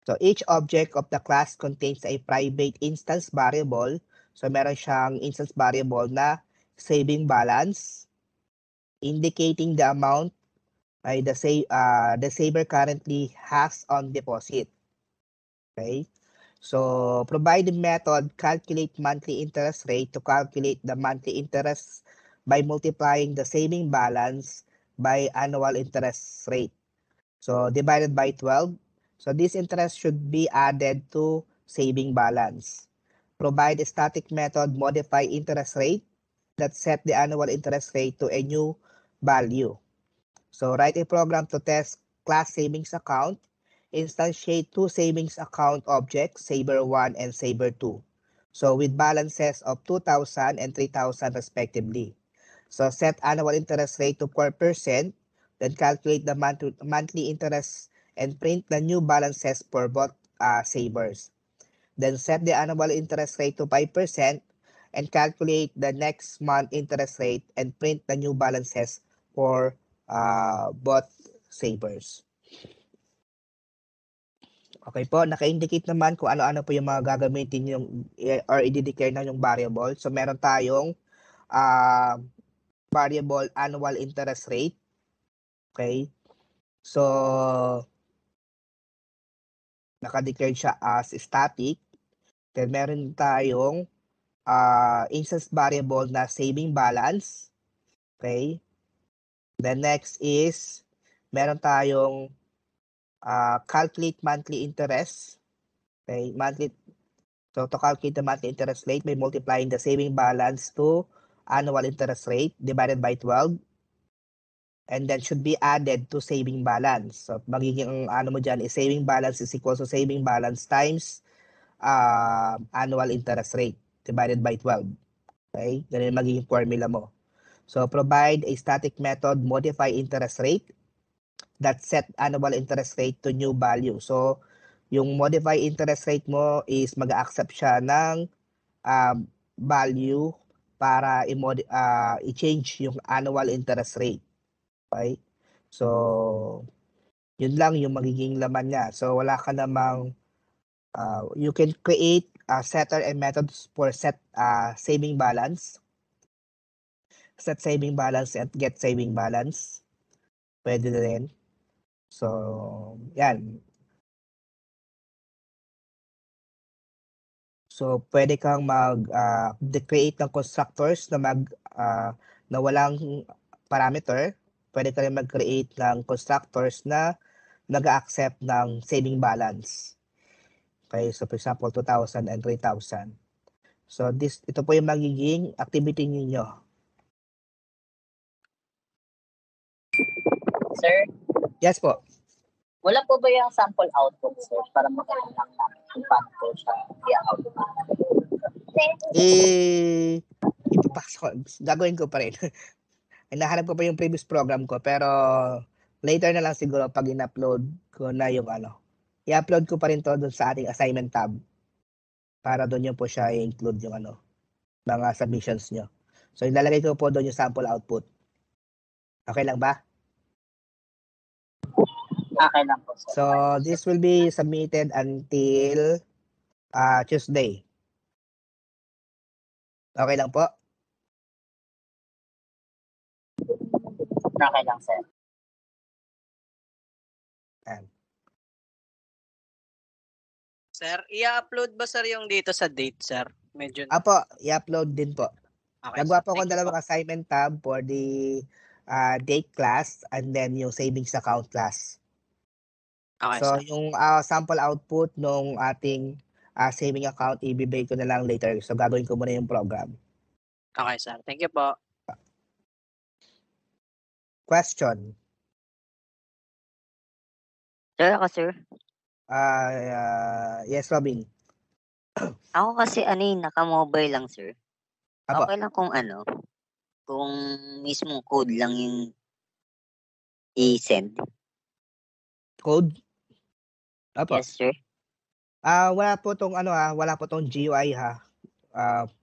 So, each object of the class contains a private instance variable. So, meron siyang instance variable na saving balance, indicating the amount the saver currently has on deposit. Okay? So, provide the method calculate monthly interest rate to calculate the monthly interest by multiplying the saving balance by annual interest rate. So, divided by 12. So, this interest should be added to saving balance. Provide a static method modify interest rate that set the annual interest rate to a new value. So, write a program to test class savings account. Instantiate two savings account objects, Saver1 and Saver2. So, with balances of 2,000 and 3,000 respectively. So, set annual interest rate to 4%. Then calculate the monthly interest and print the new balances for both savers. Then set the annual interest rate to 5% and calculate the next month interest rate and print the new balances for both savers. Okay po, naka-indicate naman kung ano-ano po yung mga gagamitin yung or i-declare na yung variable. So meron tayong variable annual interest rate. Okay? So naka-declare siya as static. Then meron tayong instance variable na saving balance. Okay? The next is meron tayong calculate monthly interest. Okay, so to calculate the monthly interest rate by multiplying the saving balance to annual interest rate divided by 12. And then should be added to saving balance. So magiging ano mo dyan is saving balance is equal to saving balance times annual interest rate divided by 12. Okay, ganun magiging formula mo. So provide a static method modify interest rate that set annual interest rate to new value. So, yung modify interest rate mo is mag-accept siya ng value para i-change yung annual interest rate. Okay? So, yun lang yung magiging laman niya. So, wala ka namang, you can create setter and methods for set saving balance. Set saving balance and get saving balance. Pwede na rin. So, yan. So, pwede kang create ng constructors na na walang parameter. Pwede ka rin mag-create ng constructors na nag-accept ng saving balance. Okay, so for example, 2,000 and 3,000. So, ito po yung magiging activity ninyo. Sir? Yes po. Wala po ba yung sample output, sir? Para magkaroon lang namin kung paano po siya i-output? Gagawin ko pa rin. Hinahanap ko pa yung previous program ko, pero later na lang siguro pag in-upload ko na yung i-upload ko pa rin to doon sa ating assignment tab. Para doon nyo po siya i-include yung mga submissions nyo. So, ilalagay ko po doon yung sample output. Okay lang ba? Okay lang po, sir. So, this will be submitted until Tuesday. Okay lang po? Okay lang, sir. Sir, i-upload ba sir yung dito sa date, sir? Medyo. Apo, i-upload din po. Okay, Nagawa po sir. ako dalawang assignment tab for the date class and then yung savings account class. Okay, So, sir. yung sample output nung ating saving account, ibibigay ko na lang later. So, gagawin ko muna yung program. Okay, sir. Thank you po. Question. Sir, ako sir. Yes, Robin. Ako kasi naka-mobile lang sir. Apo. Okay lang kung kung mismong code lang yung i-send? Code? Opo. Yes, sir. Wala po tong GUI ha.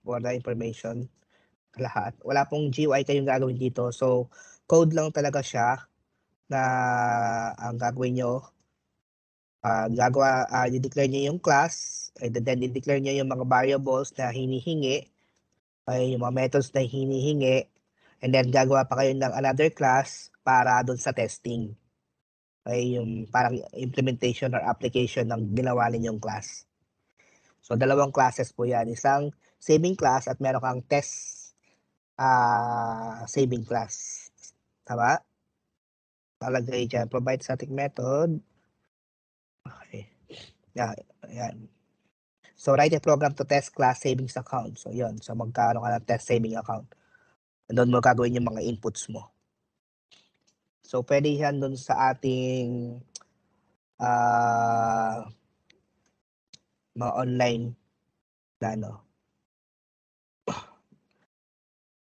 For the information lahat. Wala pong GUI kayong gagawin dito. So, code lang talaga siya na ang gagawin nyo. I-declare nyo yung class, and then i-declare nyo yung mga variables na hinihingi, ay yung mga methods na hinihingi, and then gagawa pa kayo ng another class para doon sa testing. Ay yung parang implementation or application ng ginawa ninyong class. So, dalawang classes po yan. Isang saving class at meron kang test saving class. Tama? Talagay dyan. Provide static method. Okay. Yan. So, write a program to test class savings account. So, yun. So, magkaroon ka ng test saving account. Doon mo gagawin yung mga inputs mo. So, pwede yan doon sa ating mga online na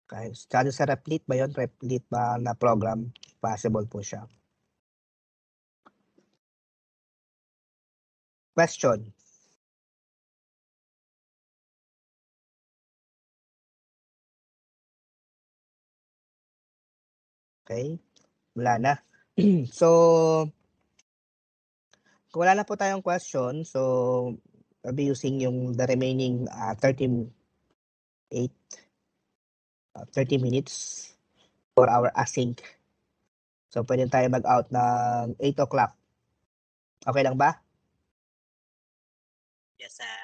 kahit sa Replit ba yun? Replit ba na program? Possible po siya. Question. Okay. Wala na. So, kung wala na po tayong question, so, I'll be using the remaining 30 minutes for our async. So, pwede tayo mag-out ng 8 o'clock. Okay lang ba? Yes, sir.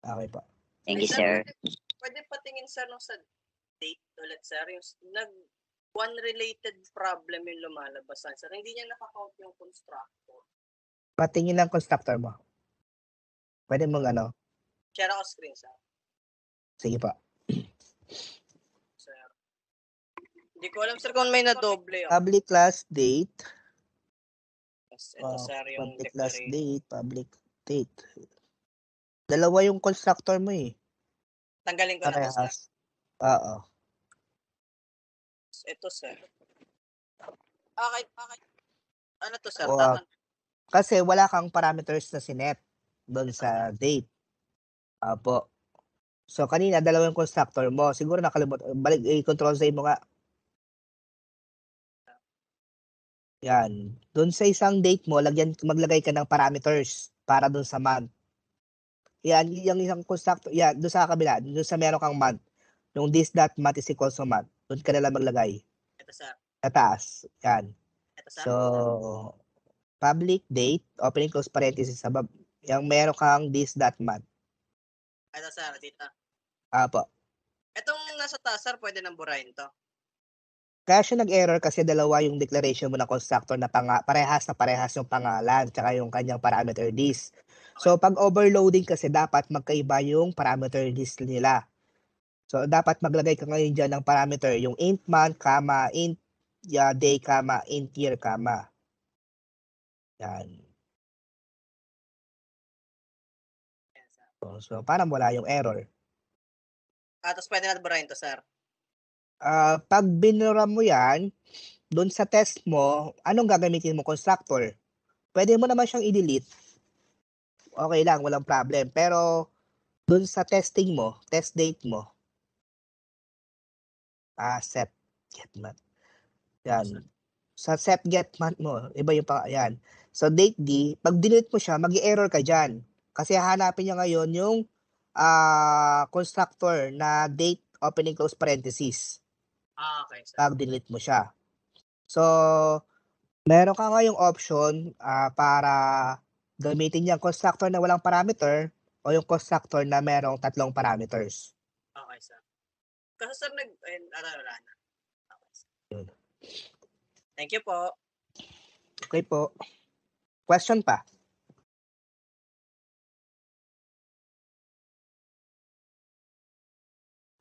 Okay po. Thank you, sir. Pwede patingin, sir, nung sa date ulit, sir. Yung one related problem yung lumalabas, sir. Hindi niya nakakount yung constructor. Patingin ng constructor mo. Pwede mong Share ako screen, sir. Sige pa. Sir. Hindi ko alam, sir, kung may na-doble. Public class date. Yes, ito, sir, yung public class declaration. date, public date. Dalawa yung constructor mo eh. Tanggalin ko na to, sir. Parehas. Oo. Ito, sir. Okay. Ano to, sir? Tama. Kasi wala kang parameters na sinet doon sa date. Apo. So, kanina, dalawa yung constructor mo. Siguro nakalimutan. Balik, i-control sa mo nga. Yan. Doon sa isang date mo, maglagay ka ng parameters para doon sa month. Yan, yung isang constructor. Yan, doon sa kabila. Doon sa meron kang month. Yung this.month is equal to month. Doon ka nalang maglagay. Ito, sir. Sa taas. Yan. Ito, sir. So, public date, opening close parenthesis sa yung meron kang this.month. Ito, sir. Dito. Apo. Itong nasa taas, sir, pwede nang burahin to. Kaya siya nag-error kasi dalawa yung declaration mo na constructor na parehas yung pangalan tsaka yung kanyang parameter this. So, pag overloading kasi dapat magkaiba yung parameter this nila. So, dapat maglagay ka ngayon dyan ng parameter yung int month, int day, int year, Yan. So, parang wala yung error. Tapos pwede natin burahin to, sir. Pag binura mo yan, doon sa test mo, anong gagamitin mo constructor? Pwede mo naman siyang i-delete. Okay lang, walang problem. Pero, doon sa testing mo, test date mo, set get month. Yan. Sa set get month mo, iba yung yan. So, date D, pag delete mo siya, mag-i-error ka dyan. Kasi hanapin niya ngayon yung constructor na date, opening, close parenthesis. Okay, sir. Pag delete mo siya. So, meron ka ngayong option para gamitin yung constructor na walang parameter o yung constructor na merong 3 parameters. Okay, sir. Kasi, sir, wala na. Okay, sir. Yun. Thank you po. Okay po. Question pa?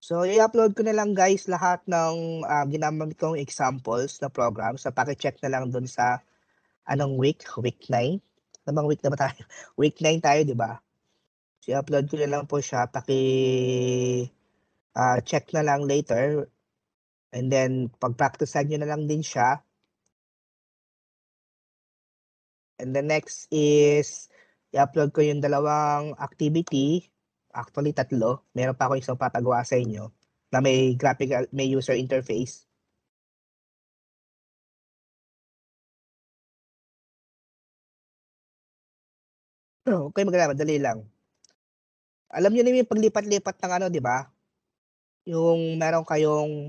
So, i-upload ko na lang guys lahat ng ginamit kong examples na program. So, paki-check na lang dun sa anong week? Week 9? Namang week na ba tayo? Week 9 tayo, di ba? So, i-upload ko na lang po siya. Check na lang later. And then, pag-practicean nyo na lang din siya. And the next is, i-upload ko yung dalawang activity. Actually, 3. Meron pa ako isang papagawa sa inyo na may graphical, may user interface. Okay, madali lang. Alam niyo na yung paglipat-lipat ng ano, di ba? Yung meron kayong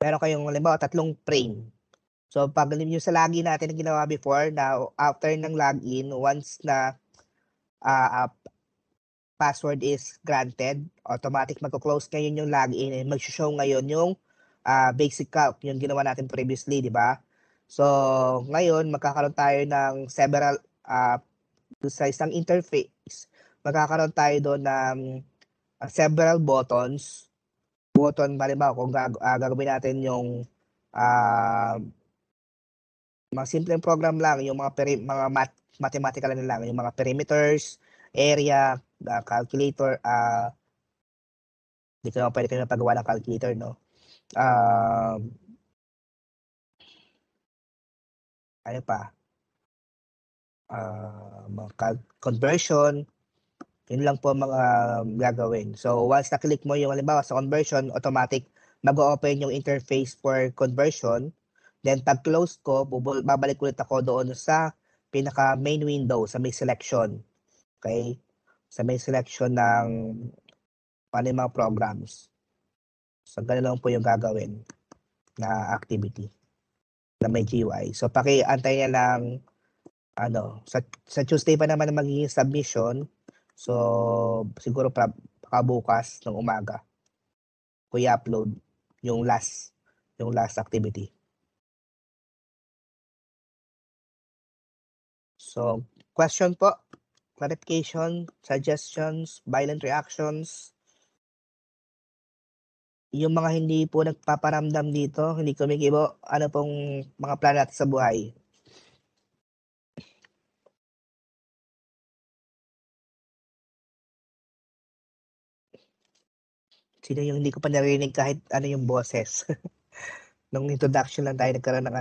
halimbawa 3 frame. So pag yung sa login natin na ginawa before, na after ng login, once na password is granted, automatic magko-close ngayon yung login and mag-show ngayon yung basic calc, yung ginawa natin previously, di ba? So ngayon magkakaroon tayo ng several sa isang interface, magkakaroon tayo doon ng several buttons. Button, halimbawa kung gagawin natin yung mga simpleng program lang, yung mga mathematical na lang, yung mga perimeters, area, calculator, dito naman pwede kayo pagawa ng calculator, no? Ano pa? Conversion, yun lang po mga gagawin. So once na-click mo yung halimbawa sa conversion, automatic mag-open yung interface for conversion. Then pag close ko, babalik ulit ako doon sa pinaka main window sa may selection. Okay? Sa may selection ng paano yung mga programs. So ganun lang po yung gagawin na activity na may GUI. So paki-antay niya lang sa Tuesday pa naman na magiging submission. So siguro bukas ng umaga ko i-upload yung last activity. So, question po, clarification, suggestions, violent reactions. Yung mga hindi po nagpaparamdam dito, hindi kumikibo, ano pong mga plano natin sa buhay? Sino yung hindi ko pa narinig kahit ano yung boses? Nung introduction lang tayo nagkaroon ng